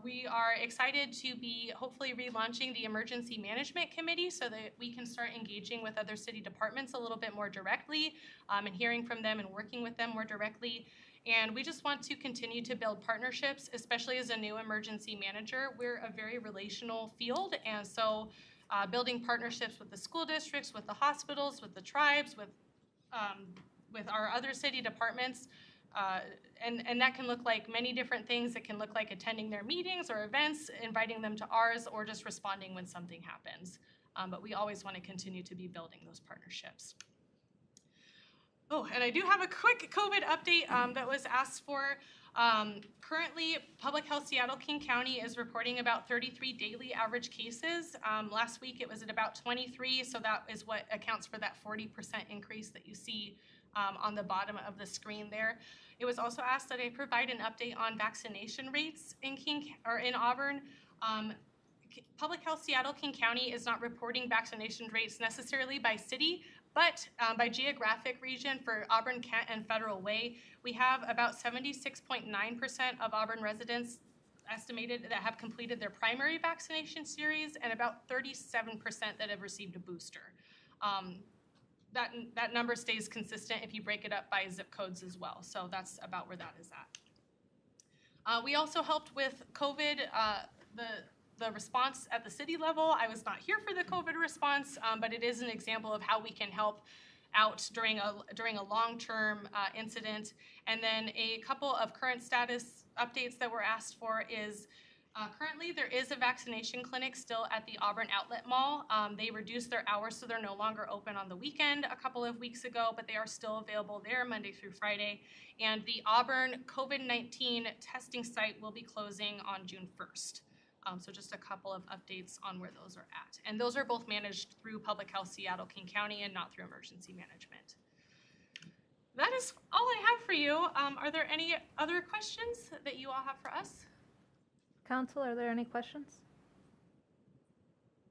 Speaker 10: We are excited to be hopefully relaunching the Emergency Management Committee so that we can start engaging with other city departments a little bit more directly and hearing from them and working with them more directly. And we just want to continue to build partnerships, especially as a new emergency manager. We're a very relational field, and so building partnerships with the school districts, with the hospitals, with the tribes, with our other city departments, and that can look like many different things. It can look like attending their meetings or events, inviting them to ours, or just responding when something happens. But we always want to continue to be building those partnerships. Oh, and I do have a quick COVID update that was asked for. Currently, Public Health Seattle-King County is reporting about 33 daily average cases. Last week, it was at about 23, so that is what accounts for that 40% increase that you see on the bottom of the screen there. It was also asked that I provide an update on vaccination rates in Auburn. Public Health Seattle-King County is not reporting vaccination rates necessarily by city, but by geographic region for Auburn, Kent, and Federal Way, we have about 76.9% of Auburn residents estimated that have completed their primary vaccination series and about 37% that have received a booster. That number stays consistent if you break it up by zip codes as well, so that's about where that is at. We also helped with COVID, the response at the city level. I was not here for the COVID response, but it is an example of how we can help out during a long-term incident. And then a couple of current status updates that were asked for is currently there is a vaccination clinic still at the Auburn Outlet Mall. They reduced their hours, so they're no longer open on the weekend a couple of weeks ago, but they are still available there Monday through Friday. And the Auburn COVID-19 testing site will be closing on June 1st. So just a couple of updates on where those are at. And those are both managed through Public Health Seattle, King County, and not through emergency management. That is all I have for you. Are there any other questions that you all have for us?
Speaker 6: Council, are there any questions?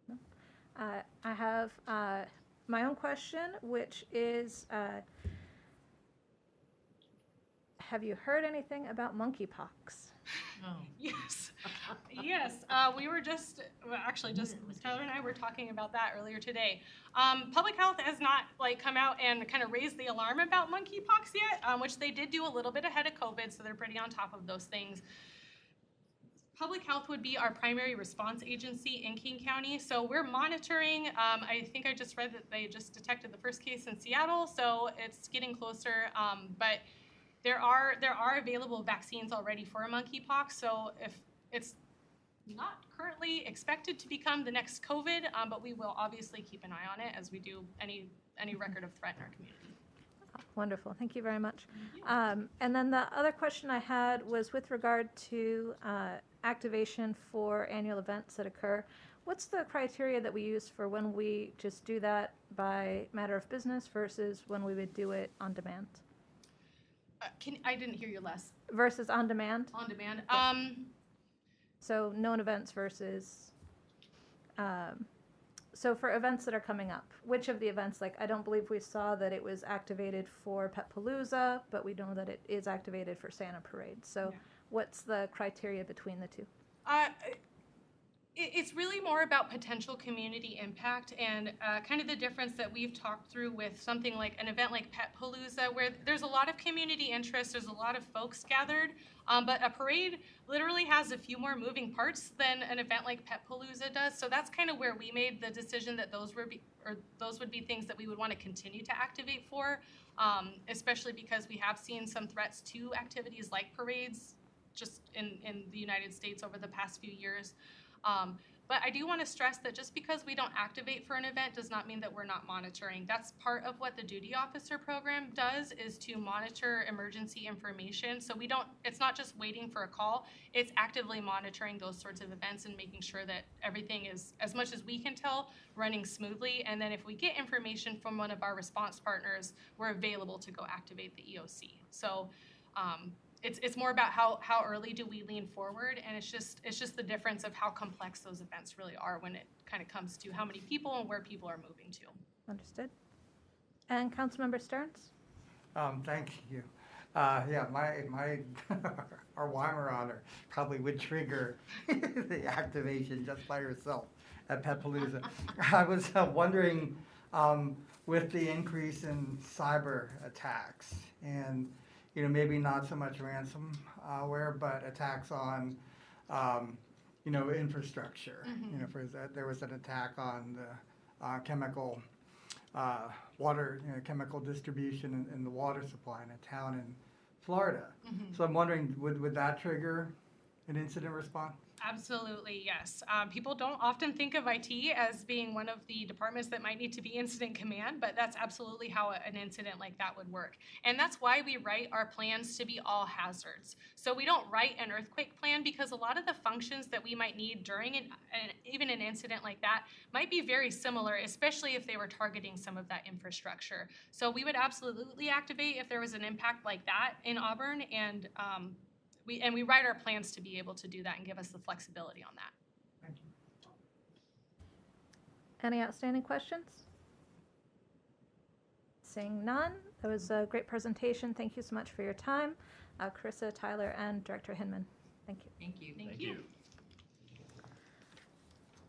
Speaker 6: No? I have my own question, which is, have you heard anything about monkeypox?
Speaker 10: Yes, yes. We were just, well, actually, just Tyler and I were talking about that earlier today. Public Health has not come out and kind of raised the alarm about monkeypox yet, which they did do a little bit ahead of COVID, so they're pretty on top of those things. Public Health would be our primary response agency in King County, so we're monitoring. I think I just read that they just detected the first case in Seattle, so it's getting closer. But there are available vaccines already for monkeypox, so if it's not currently expected to become the next COVID, but we will obviously keep an eye on it as we do any record of threat in our community.
Speaker 6: Wonderful, thank you very much. And then the other question I had was with regard to activation for annual events that occur. What's the criteria that we use for when we just do that by matter of business versus when we would do it on demand?
Speaker 10: I didn't hear you last.
Speaker 6: Versus on demand?
Speaker 10: On demand.
Speaker 6: Yeah. So known events versus, so for events that are coming up, which of the events, I don't believe we saw that it was activated for Pet Palooza, but we know that it is activated for Santa Parade. So yeah. What's the criteria between the two?
Speaker 10: It's really more about potential community impact and kind of the difference that we've talked through with something like an event like Pet Palooza, where there's a lot of community interest, there's a lot of folks gathered, but a parade literally has a few more moving parts than an event like Pet Palooza does. So that's kind of where we made the decision that those would be things that we would want to continue to activate for, especially because we have seen some threats to activities like parades just in the United States over the past few years. But I do want to stress that just because we don't activate for an event does not mean that we're not monitoring. That's part of what the duty officer program does, is to monitor emergency information. So it's not just waiting for a call, it's actively monitoring those sorts of events and making sure that everything is, as much as we can tell, running smoothly. And then if we get information from one of our response partners, we're available to go activate the EOC. So it's more about how early do we lean forward, and it's just the difference of how complex those events really are when it kind of comes to how many people and where people are moving to.
Speaker 6: Understood. And Councilmember Stearns?
Speaker 8: Thank you. Yeah, my our Weimaraner probably would trigger the activation just by herself at Pet Palooza. I was wondering, with the increase in cyber attacks and maybe not so much ransomware, but attacks on, infrastructure.
Speaker 10: Mm-hmm.
Speaker 8: There was an attack on the chemical water, chemical distribution in the water supply in a town in Florida.
Speaker 10: Mm-hmm.
Speaker 8: So I'm wondering, would that trigger an incident response?
Speaker 10: Absolutely, yes. People don't often think of IT as being one of the departments that might need to be incident command, but that's absolutely how an incident like that would work. And that's why we write our plans to be all hazards. So we don't write an earthquake plan because a lot of the functions that we might need during even an incident like that might be very similar, especially if they were targeting some of that infrastructure. So we would absolutely activate if there was an impact like that in Auburn, and we write our plans to be able to do that and give us the flexibility on that.
Speaker 8: Thank you.
Speaker 6: Any outstanding questions? Seeing none, that was a great presentation. Thank you so much for your time. Carissa, Tyler, and Director Hinman. Thank you.
Speaker 14: Thank you.
Speaker 10: Thank you.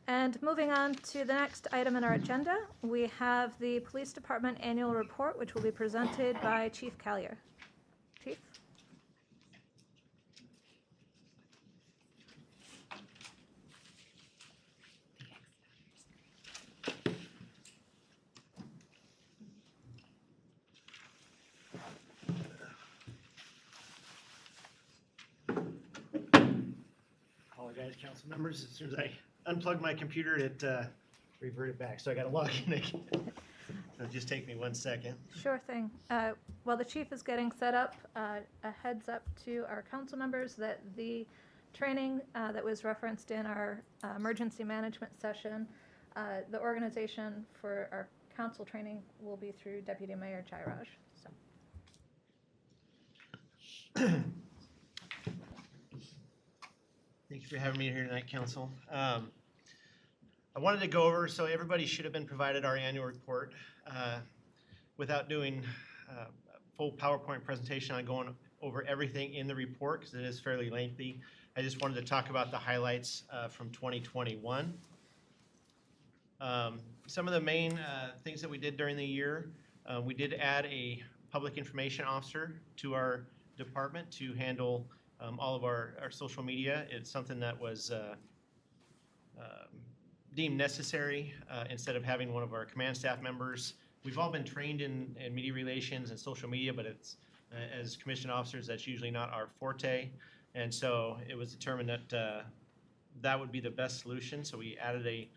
Speaker 6: And moving on to the next item in our agenda, we have the Police Department Annual Report, which will be presented by Chief Callier. Chief?
Speaker 17: Apologize, council members. As soon as I unplugged my computer, it reverted back. So I got to log in again. So just take me 1 second.
Speaker 6: Sure thing. While the chief is getting set up, a heads up to our council members that the training that was referenced in our emergency management session, the organization for our council training will be through Deputy Mayor Jairaj. So.
Speaker 17: Thank you for having me here tonight, Council. I wanted to go over, so everybody should have been provided our annual report. Without doing a full PowerPoint presentation on going over everything in the report, because it is fairly lengthy, I just wanted to talk about the highlights from 2021. Some of the main things that we did during the year, we did add a public information officer to our department to handle all of our social media. It's something that was deemed necessary instead of having one of our command staff members. We've all been trained in media relations and social media, but it's as commissioned officers, that's usually not our forte. And so it was determined that that would be the best solution. So we added a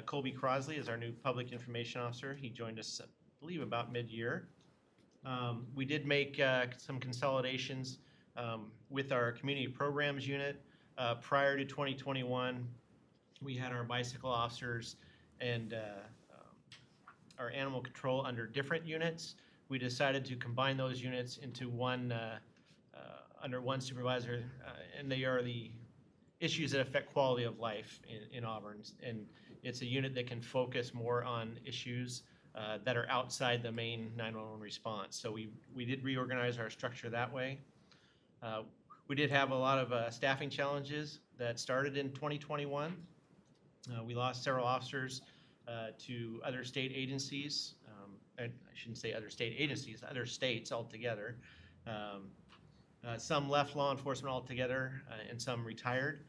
Speaker 17: Colby Crosley as our new public information officer. He joined us, I believe, about mid-year. We did make some consolidations with our community programs unit. Prior to 2021, we had our bicycle officers and our animal control under different units. We decided to combine those units into one, under one supervisor, and they are the issues that affect quality of life in Auburn. And it's a unit that can focus more on issues that are outside the main 911 response. So we did reorganize our structure that way. We did have a lot of staffing challenges that started in 2021. We lost several officers to other state agencies. I shouldn't say other state agencies, other states altogether. Some left law enforcement altogether and some retired.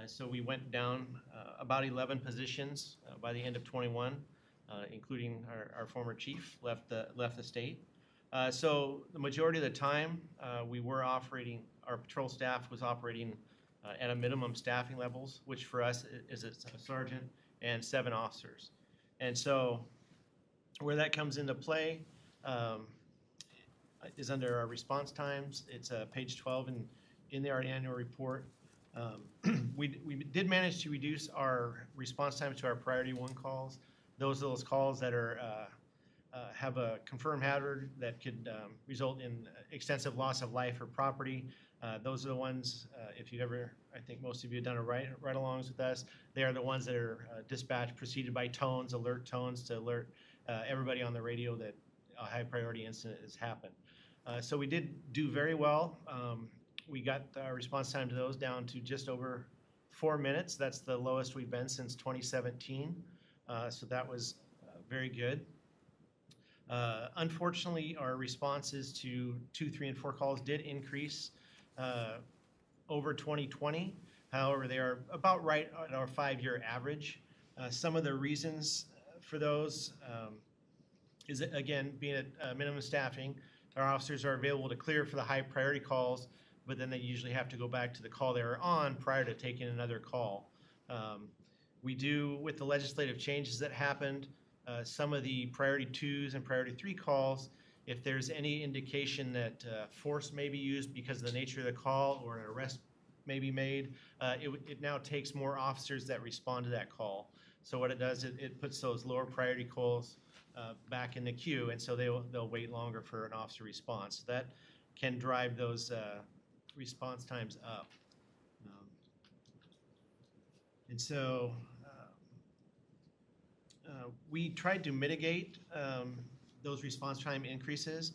Speaker 17: So we went down about 11 positions by the end of 21, including our former chief left the state. So the majority of the time we were operating, our patrol staff was operating at a minimum staffing levels, which for us is a sergeant and 7 officers. And so where that comes into play is under our response times. It's page 12 in the annual report. We did manage to reduce our response times to our priority 1 calls. Those are those calls that are have a confirmed hazard that could result in extensive loss of life or property. Those are the ones, if you've ever, I think most of you have done a ride-alongs with us, they are the ones that are dispatched preceded by tones, alert tones to alert everybody on the radio that a high priority incident has happened. So we did do very well. We got our response time to those down to just over 4 minutes. That's the lowest we've been since 2017. So that was very good. Unfortunately, our responses to 2, 3, and 4 calls did increase over 2020. However, they are about right at our 5-year average. Some of the reasons for those is, again, being at minimum staffing, our officers are available to clear for the high priority calls, but then they usually have to go back to the call they were on prior to taking another call. We do, with the legislative changes that happened, some of the priority 2s and priority 3 calls, if there's any indication that force may be used because of the nature of the call or an arrest may be made, it now takes more officers that respond to that call. So what it does, it puts those lower priority calls back in the queue, and so they'll wait longer for an officer response. So that can drive those response times up. And so we tried to mitigate those response time increases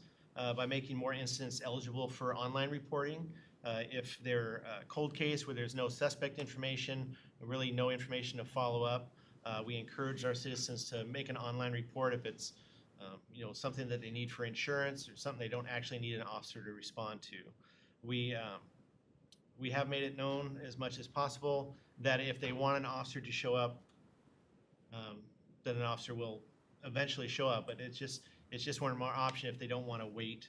Speaker 17: by making more incidents eligible for online reporting. If they're a cold case where there's no suspect information, really no information to follow up, we encourage our citizens to make an online report if it's something that they need for insurance or something they don't actually need an officer to respond to. We have made it known as much as possible that if they want an officer to show up, that an officer will eventually show up, but it's just one more option if they don't want to wait.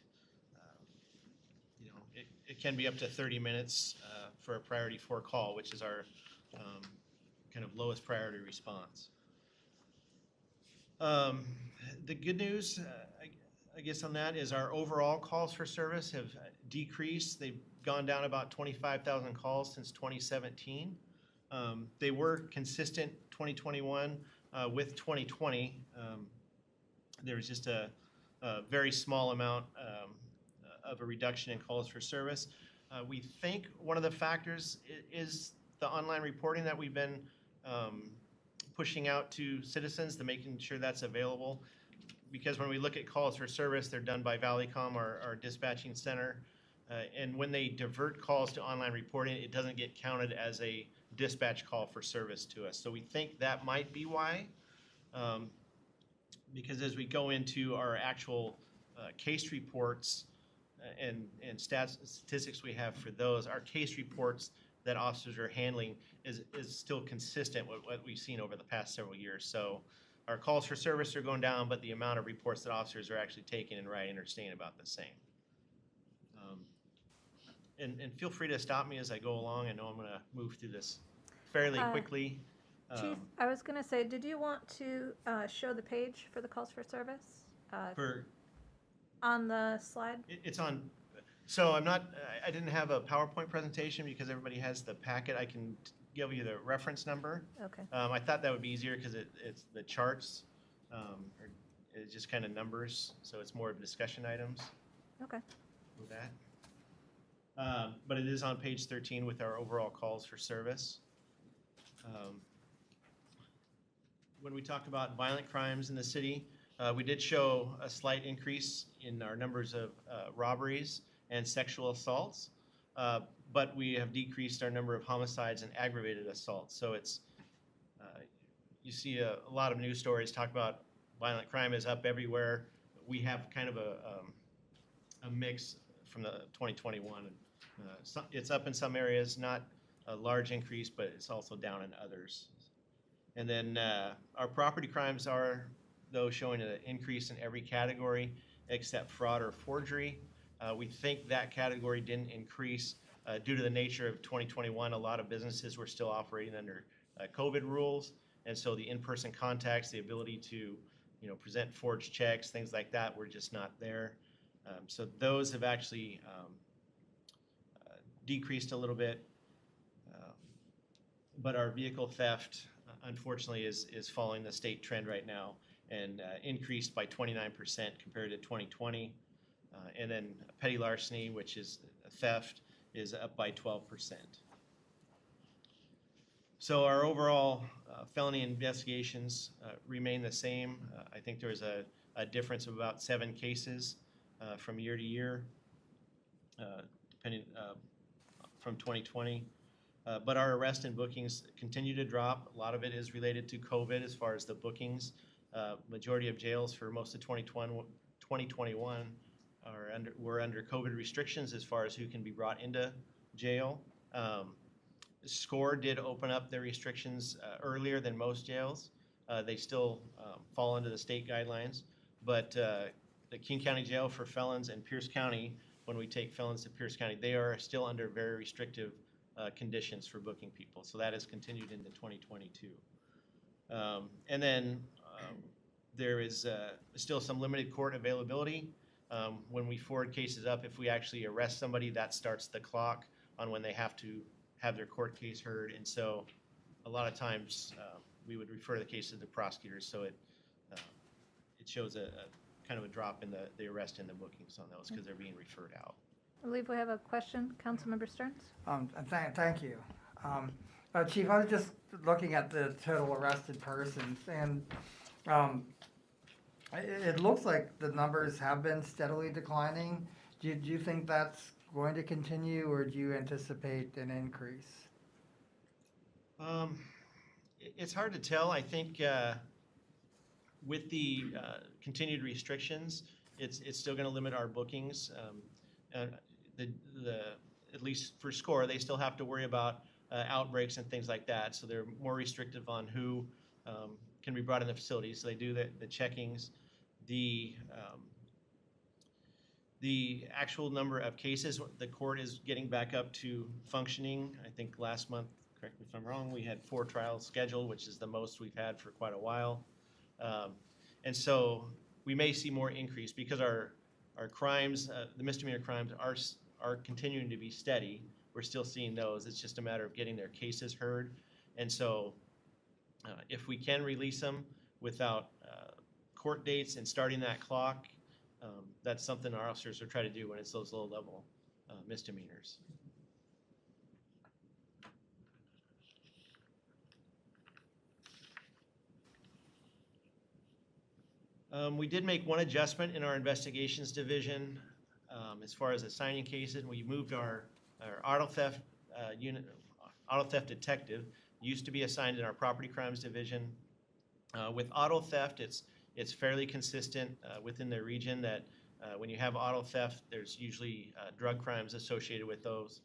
Speaker 17: It can be up to 30 minutes for a priority 4 call, which is our kind of lowest priority response. The good news, I guess on that, is our overall calls for service have decreased. They've gone down about 25,000 calls since 2017. They were consistent 2021 with 2020. There was just a very small amount of a reduction in calls for service. We think one of the factors is the online reporting that we've been pushing out to citizens, to making sure that's available. Because when we look at calls for service, they're done by Valleycom, our dispatching center. And when they divert calls to online reporting, it doesn't get counted as a dispatch call for service to us. So we think that might be why. Because as we go into our actual case reports and statistics we have for those, our case reports that officers are handling is still consistent with what we've seen over the past several years. So our calls for service are going down, but the amount of reports that officers are actually taking and writing are staying about the same. And feel free to stop me as I go along. I know I'm going to move through this fairly quickly.
Speaker 6: Chief, I was going to say, did you want to show the page for the calls for service? On the slide?
Speaker 17: It's on. So I didn't have a PowerPoint presentation because everybody has the packet. I can give you the reference number.
Speaker 6: Okay.
Speaker 17: I thought that would be easier because it's the charts. It's just kind of numbers, so it's more of discussion items.
Speaker 6: Okay.
Speaker 17: With that. But it is on page 13 with our overall calls for service. When we talk about violent crimes in the city, we did show a slight increase in our numbers of robberies and sexual assaults, but we have decreased our number of homicides and aggravated assaults. So it's, you see a lot of news stories talk about violent crime is up everywhere. We have kind of a mix from the 2021. It's up in some areas, not a large increase, but it's also down in others. And then our property crimes are, though, showing an increase in every category except fraud or forgery. We think that category didn't increase due to the nature of 2021. A lot of businesses were still operating under COVID rules, and so the in-person contacts, the ability to present forged checks, things like that, were just not there. So those have actually decreased a little bit, but our vehicle theft, unfortunately, is following the state trend right now and increased by 29% compared to 2020. And then petty larceny, which is theft, is up by 12%. So our overall felony investigations remain the same. I think there's a difference of about 7 cases from year to year, depending from 2020. But our arrest and bookings continue to drop. A lot of it is related to COVID as far as the bookings. Majority of jails for most of 2021 were under COVID restrictions as far as who can be brought into jail. SCORE did open up their restrictions earlier than most jails. They still fall under the state guidelines, but the King County Jail for felons and Pierce County, when we take felons to Pierce County, they are still under very restrictive conditions for booking people. So that has continued into 2022. And then there is still some limited court availability. When we forward cases up, if we actually arrest somebody, that starts the clock on when they have to have their court case heard. And so a lot of times we would refer the case to the prosecutors, so it shows a kind of a drop in the arrest and the bookings on those because they're being referred out.
Speaker 6: I believe we have a question. Councilmember Stearns?
Speaker 8: Thank you. Chief, I was just looking at the total arrested persons, and it looks like the numbers have been steadily declining. Do you think that's going to continue, or do you anticipate an increase?
Speaker 17: It's hard to tell. I think with the continued restrictions, it's still going to limit our bookings. At least for SCORE, they still have to worry about outbreaks and things like that. So they're more restrictive on who can be brought in the facilities. So they do the checkings. The actual number of cases, the court is getting back up to functioning. I think last month, correct me if I'm wrong, we had 4 trials scheduled, which is the most we've had for quite a while. And so we may see more increase because our crimes, the misdemeanor crimes, are continuing to be steady. We're still seeing those. It's just a matter of getting their cases heard. And so if we can release them without court dates and starting that clock, that's something our officers are trying to do when it's those low-level misdemeanors. We did make one adjustment in our investigations division as far as assigning cases. We moved our auto theft unit, auto theft detective, used to be assigned in our property crimes division. With auto theft, it's fairly consistent within the region that when you have auto theft, there's usually drug crimes associated with those,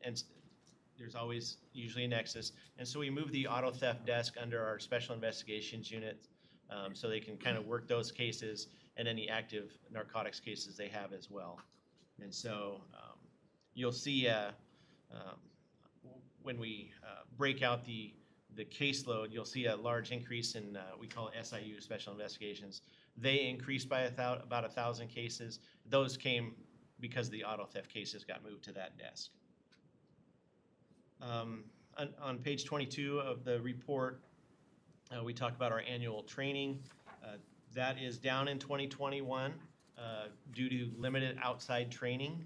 Speaker 17: and there's always usually a nexus. And so we moved the auto theft desk under our special investigations unit so they can kind of work those cases and any active narcotics cases they have as well. And so you'll see when we break out the caseload, you'll see a large increase in, we call it SIU, Special Investigations. They increased by about 1,000 cases. Those came because the auto theft cases got moved to that desk. On page 22 of the report, we talk about our annual training. That is down in 2021 due to limited outside training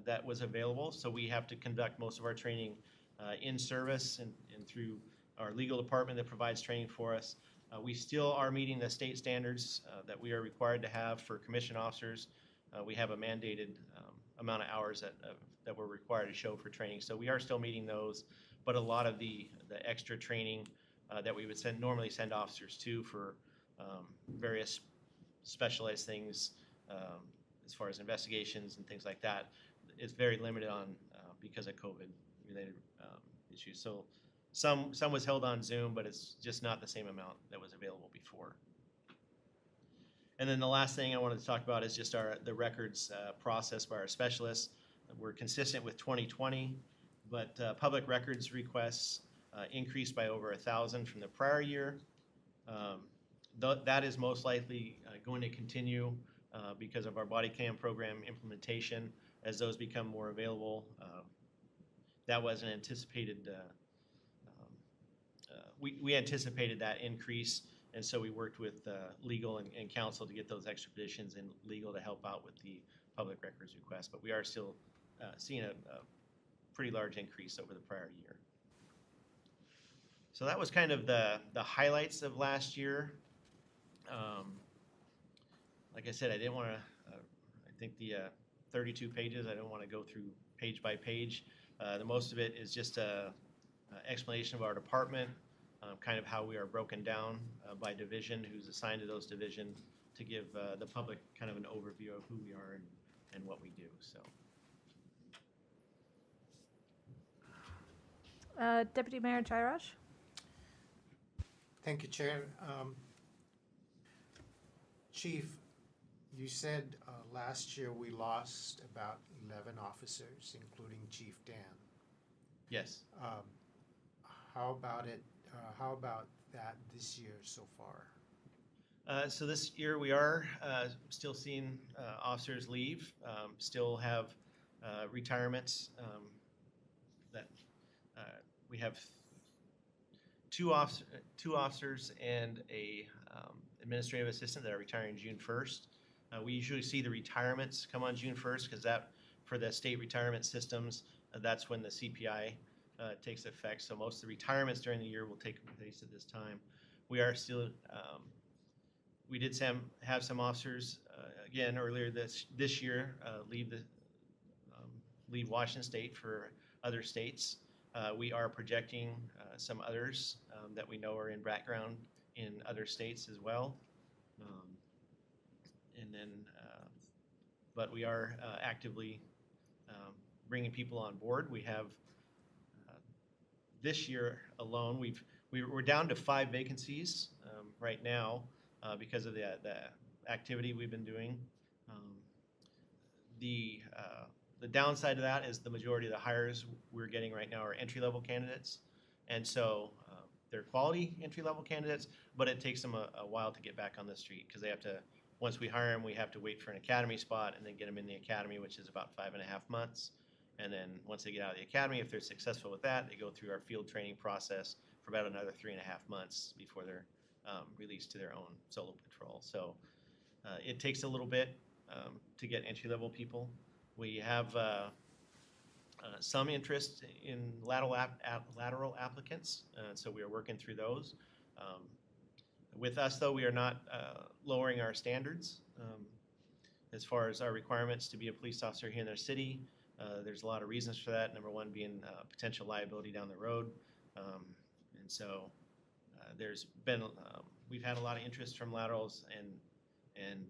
Speaker 17: that was available. So we have to conduct most of our training in service and through our legal department that provides training for us. We still are meeting the state standards that we are required to have for commissioned officers. We have a mandated amount of hours that we're required to show for training. So we are still meeting those, but a lot of the extra training that we would normally send officers to for various specialized things as far as investigations and things like that is very limited on because of COVID-related issues. So some was held on Zoom, but it's just not the same amount that was available before. And then the last thing I wanted to talk about is just the records process by our specialists. We're consistent with 2020, but public records requests increased by over 1,000 from the prior year. That is most likely going to continue because of our body cam program implementation as those become more available. That wasn't anticipated. We anticipated that increase, and so we worked with legal and counsel to get those extra positions in legal to help out with the public records request. But we are still seeing a pretty large increase over the prior year. So that was kind of the highlights of last year. Like I said, I didn't want to, I think the 32 pages, I don't want to go through page by page. The most of it is just an explanation of our department, kind of how we are broken down by division, who's assigned to those divisions, to give the public kind of an overview of who we are and what we do. So.
Speaker 6: Deputy Mayor Jairaj.
Speaker 1: Thank you, Chair. Chief, you said last year we lost about 11 officers, including Chief Dan.
Speaker 17: Yes.
Speaker 1: How about it? How about that this year so far?
Speaker 17: So this year we are still seeing officers leave, still have retirements that we have two officers and a administrative assistant that are retiring June 1st. We usually see the retirements come on June 1st because that, for the state retirement systems, that's when the CPI takes effect. So most of the retirements during the year will take place at this time. We are still, we did have some officers again earlier this year leave Washington State for other states. We are projecting some others that we know are in background in other states as well. And then, but we are actively bringing people on board. We have this year alone, we're down to 5 vacancies right now because of the activity we've been doing. The downside of that is the majority of the hires we're getting right now are entry-level candidates, and so they're quality entry-level candidates, but it takes them a while to get back on the street because they have to once we hire them, we have to wait for an academy spot and then get them in the academy, which is about 5.5 months. And then once they get out of the academy, if they're successful with that, they go through our field training process for about another 3.5 months before they're released to their own solo patrol. So it takes a little bit to get entry-level people. We have some interest in lateral applicants, so we are working through those. With us, though, we are not lowering our standards as far as our requirements to be a police officer here in our city. There's a lot of reasons for that. Number one being potential liability down the road. And so there's been, we've had a lot of interest from laterals, and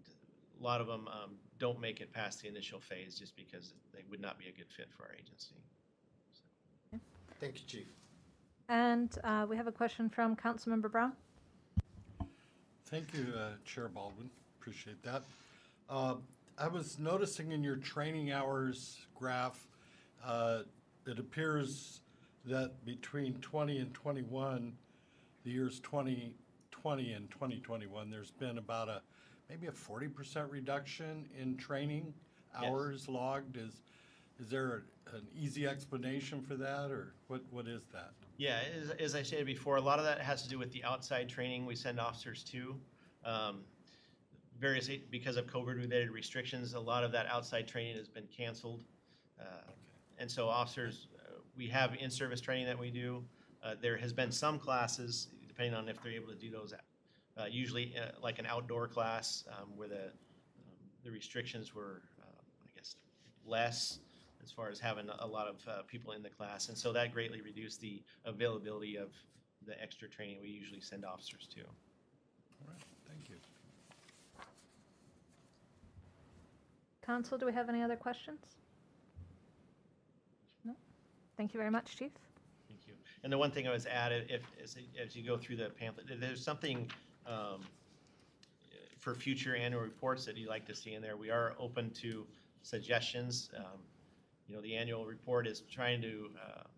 Speaker 17: a lot of them don't make it past the initial phase just because they would not be a good fit for our agency. So.
Speaker 1: Thank you, Chief.
Speaker 6: And we have a question from Councilmember Brown.
Speaker 3: Thank you, Chair Baldwin. Appreciate that. I was noticing in your training hours graph, it appears that between 20 and 21, the years 2020 and 2021, there's been about maybe a 40% reduction in training hours logged. Is there an easy explanation for that, or what is that?
Speaker 17: Yeah, as I stated before, a lot of that has to do with the outside training we send officers to. Because of COVID-related restrictions, a lot of that outside training has been canceled. And so officers, we have in-service training that we do. There has been some classes, depending on if they're able to do those, usually like an outdoor class where the restrictions were, I guess, less as far as having a lot of people in the class. And so that greatly reduced the availability of the extra training we usually send officers to.
Speaker 3: All right, thank you.
Speaker 6: Council, do we have any other questions? No? Thank you very much, Chief.
Speaker 17: Thank you. And the one thing I was add, as you go through the pamphlet, there's something for future annual reports that you'd like to see in there. We are open to suggestions. You know, the annual report is trying to,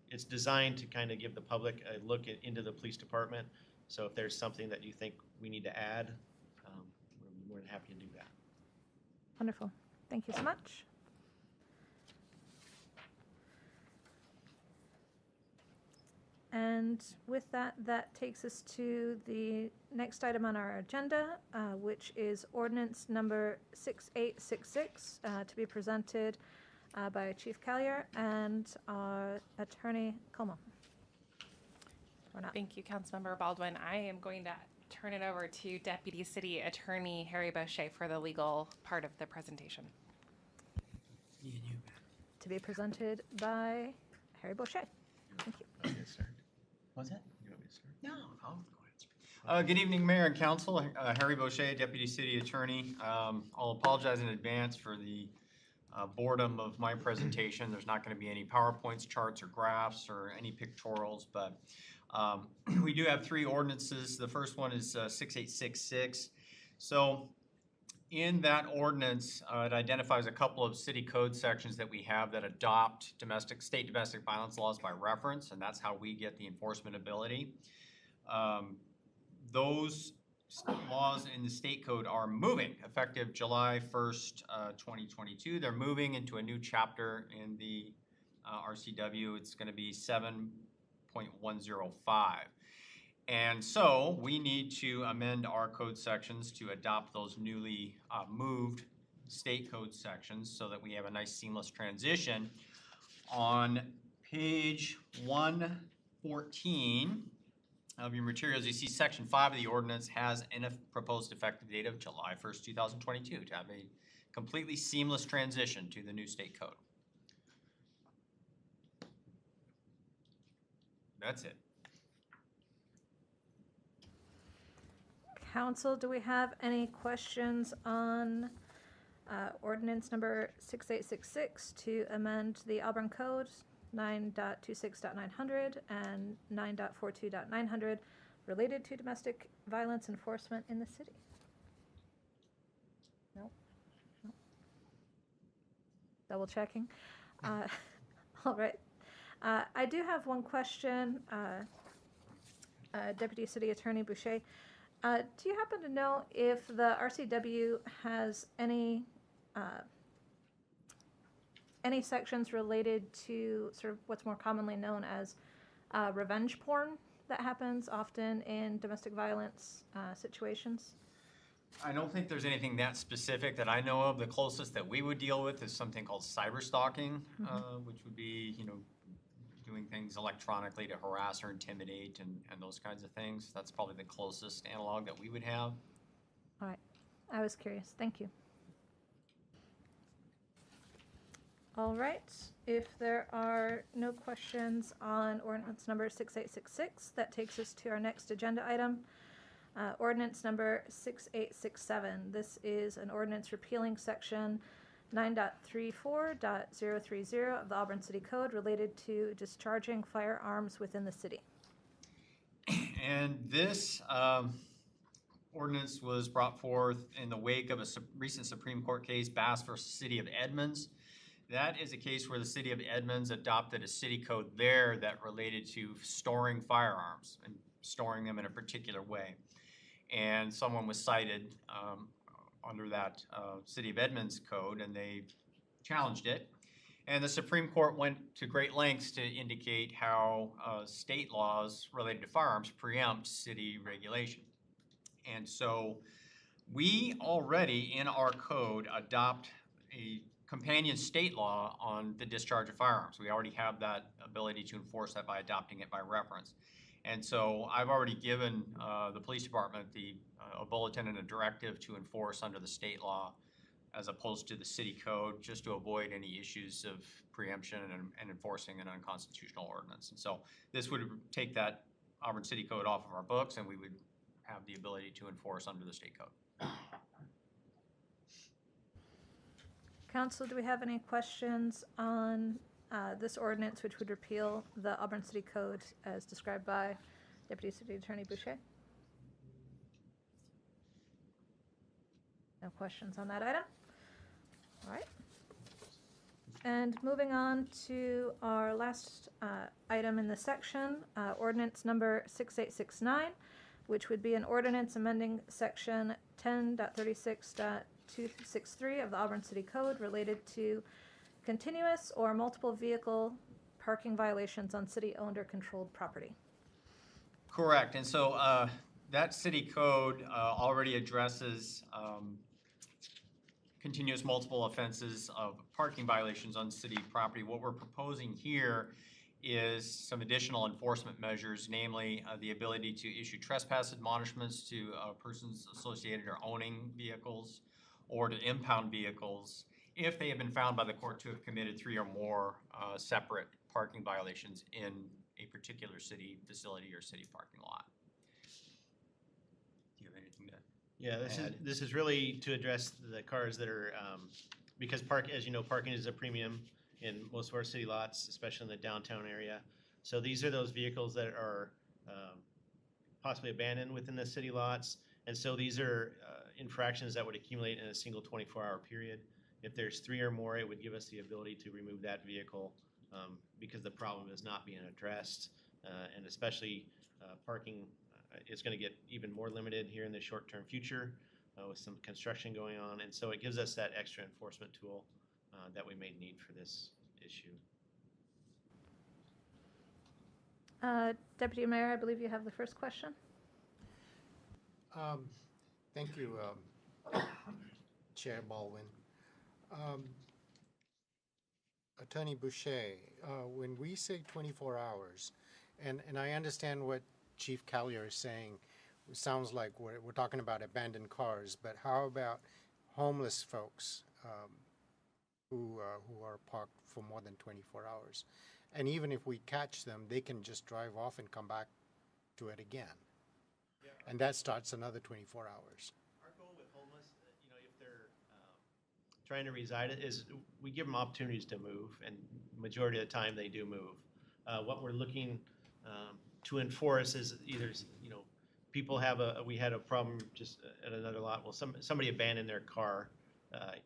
Speaker 17: it's designed to kind of give the public a look into the police department. So if there's something that you think we need to add, we're more than happy to do that.
Speaker 6: Wonderful. Thank you so much. And with that, that takes us to the next item on our agenda, which is ordinance number 6866 to be presented by Chief Collier and Attorney Como.
Speaker 18: Thank you, Councilmember Baldwin. I am going to turn it over to Deputy City Attorney Harry Boucher for the legal part of the presentation.
Speaker 6: To be presented by Harry Boucher. Thank you.
Speaker 7: What's that?
Speaker 17: You want me to start?
Speaker 7: No, I'll go ahead. Good evening, Mayor and Council. Harry Boucher, Deputy City Attorney. I'll apologize in advance for the boredom of my presentation. There's not going to be any PowerPoints, charts, or graphs, or any pictorials, but we do have three ordinances. The first one is 6866. So in that ordinance, it identifies a couple of city code sections that we have that adopt state domestic violence laws by reference, and that's how we get the enforcement ability. Those laws in the state code are moving effective July 1st, 2022. They're moving into a new chapter in the RCW. It's going to be 7.105. And so we need to amend our code sections to adopt those newly moved state code sections so that we have a nice seamless transition. On page 114 of your materials, you see section 5 of the ordinance has a proposed effective date of July 1st, 2022 to have a completely seamless transition to the new state code. That's it.
Speaker 6: Council, do we have any questions on ordinance number 6866 to amend the Auburn Code 9.26.900 and 9.42.900 related to domestic violence enforcement in the city? No? No? Double checking. All right. I do have one question, Deputy City Attorney Boucher. Do you happen to know if the RCW has any sections related to sort of what's more commonly known as revenge porn that happens often in domestic violence situations?
Speaker 7: I don't think there's anything that specific that I know of. The closest that we would deal with is something called cyber stalking, which would be, doing things electronically to harass or intimidate and those kinds of things. That's probably the closest analog that we would have.
Speaker 6: All right. I was curious. Thank you. All right. If there are no questions on ordinance number 6866, that takes us to our next agenda item. Ordinance number 6867. This is an ordinance repealing section 9.34.030 of the Auburn City Code related to discharging firearms within the city.
Speaker 7: And this ordinance was brought forth in the wake of a recent Supreme Court case, Bass versus City of Edmonds. That is a case where the City of Edmonds adopted a city code there that related to storing firearms and storing them in a particular way. And someone was cited under that City of Edmonds code, and they challenged it. And the Supreme Court went to great lengths to indicate how state laws related to firearms preempt city regulation. And so we already in our code adopt a companion state law on the discharge of firearms. We already have that ability to enforce that by adopting it by reference. And so I've already given the police department a bulletin and a directive to enforce under the state law as opposed to the city code, just to avoid any issues of preemption and enforcing an unconstitutional ordinance. And so this would take that Auburn City Code off of our books, and we would have the ability to enforce under the state code.
Speaker 6: Council, do we have any questions on this ordinance, which would repeal the Auburn City Code as described by Deputy City Attorney Boucher? No questions on that item. All right. And moving on to our last item in the section, ordinance number 6869, which would be an ordinance amending section 10.36.263 of the Auburn City Code related to continuous or multiple vehicle parking violations on city-owned or controlled property.
Speaker 7: Correct. And so that city code already addresses continuous multiple offenses of parking violations on city property. What we're proposing here is some additional enforcement measures, namely the ability to issue trespass admonishments to persons associated or owning vehicles, or to impound vehicles if they have been found by the court to have committed 3 or more separate parking violations in a particular city facility or city parking lot. Do you have anything to
Speaker 17: Yeah,
Speaker 7: add?
Speaker 17: this is really to address the cars that are, because as you know, parking is a premium in most of our city lots, especially in the downtown area. So these are those vehicles that are possibly abandoned within the city lots. And so these are infractions that would accumulate in a single 24-hour period. If there's 3 or more, it would give us the ability to remove that vehicle because the problem is not being addressed. And especially parking is going to get even more limited here in the short-term future with some construction going on. And so it gives us that extra enforcement tool that we may need for this issue.
Speaker 6: Deputy Mayor, I believe you have the first question.
Speaker 1: Thank you, Chair Baldwin. Attorney Boucher, when we say 24 hours, and I understand what Chief Collier is saying, it sounds like we're talking about abandoned cars, but how about homeless folks who are parked for more than 24 hours? And even if we catch them, they can just drive off and come back to it again. Yeah. And that starts another 24 hours.
Speaker 17: Our goal with homeless, if they're trying to reside, is we give them opportunities to move, and majority of the time they do move. What we're looking to enforce is either, people we had a problem just at another lot. Well, somebody abandoned their car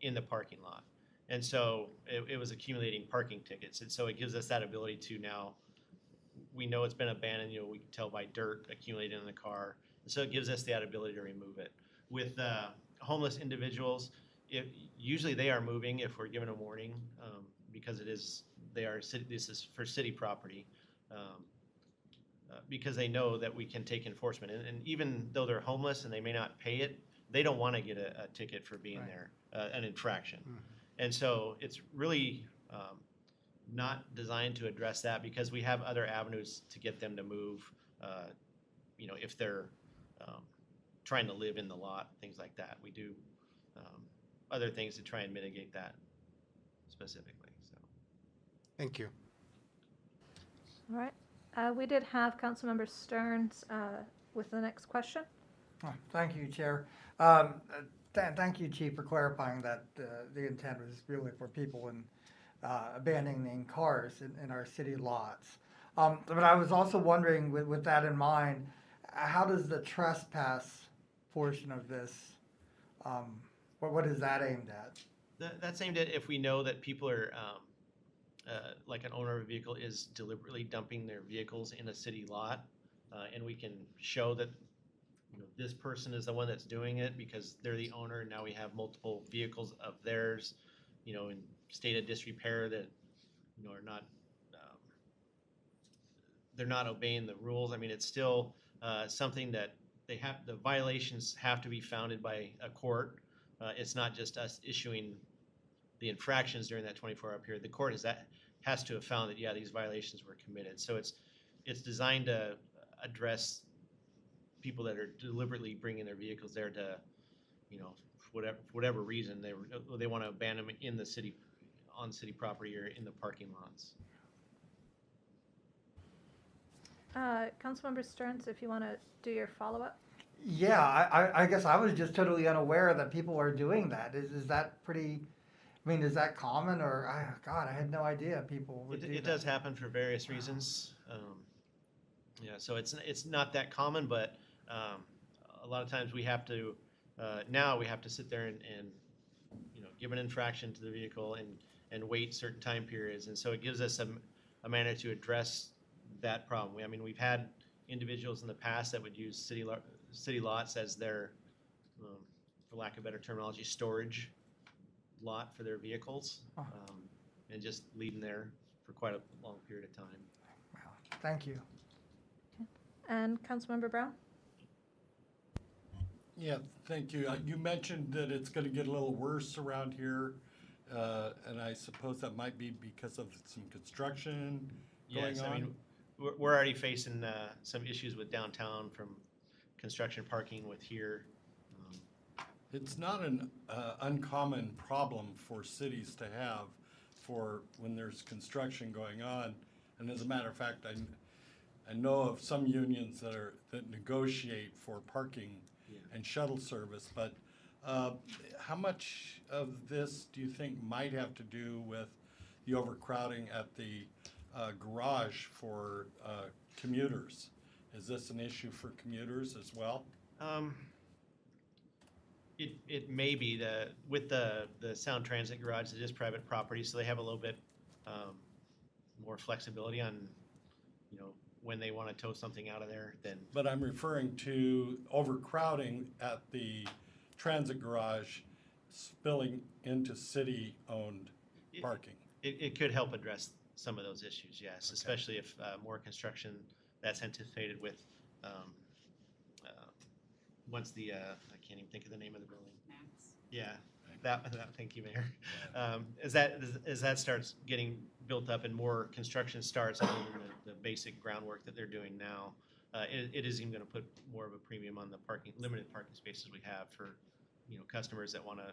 Speaker 17: in the parking lot. And so it was accumulating parking tickets. And so it gives us that ability to now, we know it's been abandoned, we can tell by dirt accumulating in the car. So it gives us the ability to remove it. With homeless individuals, usually they are moving if we're given a warning, because this is for city property, because they know that we can take enforcement. And even though they're homeless and they may not pay it, they don't want to get a ticket for being there, an infraction. And so it's really not designed to address that, because we have other avenues to get them to move, if they're trying to live in the lot, things like that. We do other things to try and mitigate that specifically. So.
Speaker 1: Thank you.
Speaker 6: All right. We did have Councilmember Stearns with the next question.
Speaker 8: Oh, thank you, Chair. Thank you, Chief, for clarifying that the intent was really for people in abandoning cars in our city lots. But I was also wondering, with that in mind, how does the trespass portion of this, what is that aimed at?
Speaker 17: That's aimed at if we know that people are, like an owner of a vehicle is deliberately dumping their vehicles in a city lot, and we can show that this person is the one that's doing it because they're the owner, and now we have multiple vehicles of theirs, in state of disrepair that, are not, they're not obeying the rules. I mean, it's still something that the violations have to be founded by a court. It's not just us issuing the infractions during that 24-hour period. The court has to have found that, yeah, these violations were committed. So it's designed to address people that are deliberately bringing their vehicles there to, for whatever reason, they want to abandon them in the city, on city property or in the parking lots.
Speaker 6: Councilmember Stearns, if you want to do your follow-up.
Speaker 8: Yeah, I guess I was just totally unaware that people are doing that. Is that pretty, is that common, or, God, I had no idea people would do that.
Speaker 17: It does happen for various reasons. So it's not that common, but a lot of times we have to, now we have to sit there and give an infraction to the vehicle and wait certain time periods. And so it gives us a manner to address that problem. We've had individuals in the past that would use city lots as their, for lack of better terminology, storage lot for their vehicles, and just leave them there for quite a long period of time.
Speaker 8: Wow. Thank you.
Speaker 6: And Councilmember Brown?
Speaker 3: Yeah, thank you. You mentioned that it's going to get a little worse around here, and I suppose that might be because of some construction going on.
Speaker 17: We're already facing some issues with downtown from construction parking with here.
Speaker 3: It's not an uncommon problem for cities to have for when there's construction going on. And as a matter of fact, I know of some unions that negotiate for parking and shuttle service. But how much of this do you think might have to do with the overcrowding at the garage for commuters? Is this an issue for commuters as well?
Speaker 17: It may be with the Sound Transit garage, it is private property, so they have a little bit more flexibility on, when they want to tow something out of there.
Speaker 3: But I'm referring to overcrowding at the transit garage spilling into city-owned parking.
Speaker 17: It could help address some of those issues, yes, especially if more construction that's anticipated with once the I can't even think of the name of the building.
Speaker 13: Max.
Speaker 17: Yeah, that thank you, Mayor. As that starts getting built up and more construction starts other than the basic groundwork that they're doing now, it is even going to put more of a premium on the limited parking spaces we have for customers that want to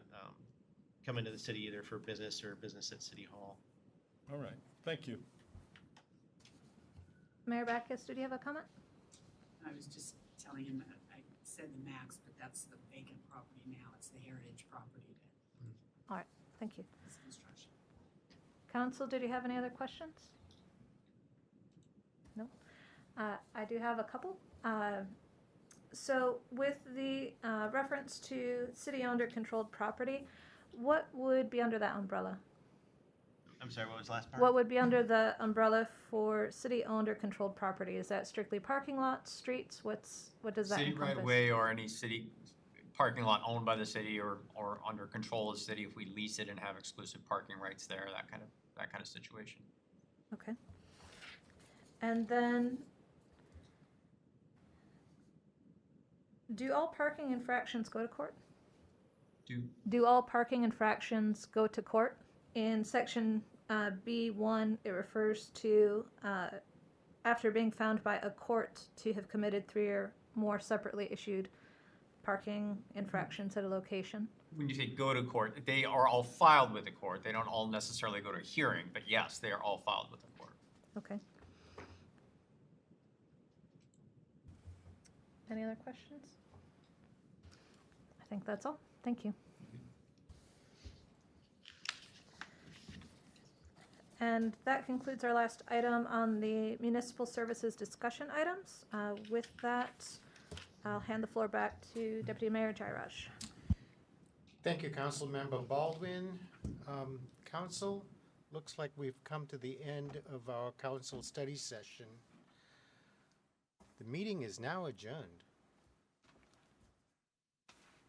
Speaker 17: come into the city either for business or business at City Hall.
Speaker 3: All right, thank you.
Speaker 6: Mayor Backus, did you have a comment?
Speaker 13: I was just telling him, I said the Max, but that's the vacant property now. It's the heritage property that
Speaker 6: All right, thank you.
Speaker 13: is construction.
Speaker 6: Council, did you have any other questions? No. I do have a couple. So with the reference to city-owned or controlled property, what would be under that umbrella?
Speaker 7: I'm sorry, what was the last part?
Speaker 6: What would be under the umbrella for city-owned or controlled property? Is that strictly parking lots, streets? What does that
Speaker 7: City
Speaker 6: encompass?
Speaker 7: right away or any city parking lot owned by the city or under control of the city if we lease it and have exclusive parking rights there, that kind of situation.
Speaker 6: Okay. And then, do all parking infractions go to court? Do all parking infractions go to court? In section B1, it refers to after being found by a court to have committed 3 or more separately issued parking infractions at a location.
Speaker 7: When you say go to court, they are all filed with the court. They don't all necessarily go to hearing, but yes, they are all filed with the court.
Speaker 6: Okay. Any other questions? I think that's all. Thank you. And that concludes our last item on the municipal services discussion items. With that, I'll hand the floor back to Deputy Mayor Jairaj.
Speaker 1: Thank you, Councilmember Baldwin. Council, looks like we've come to the end of our council study session. The meeting is now adjourned.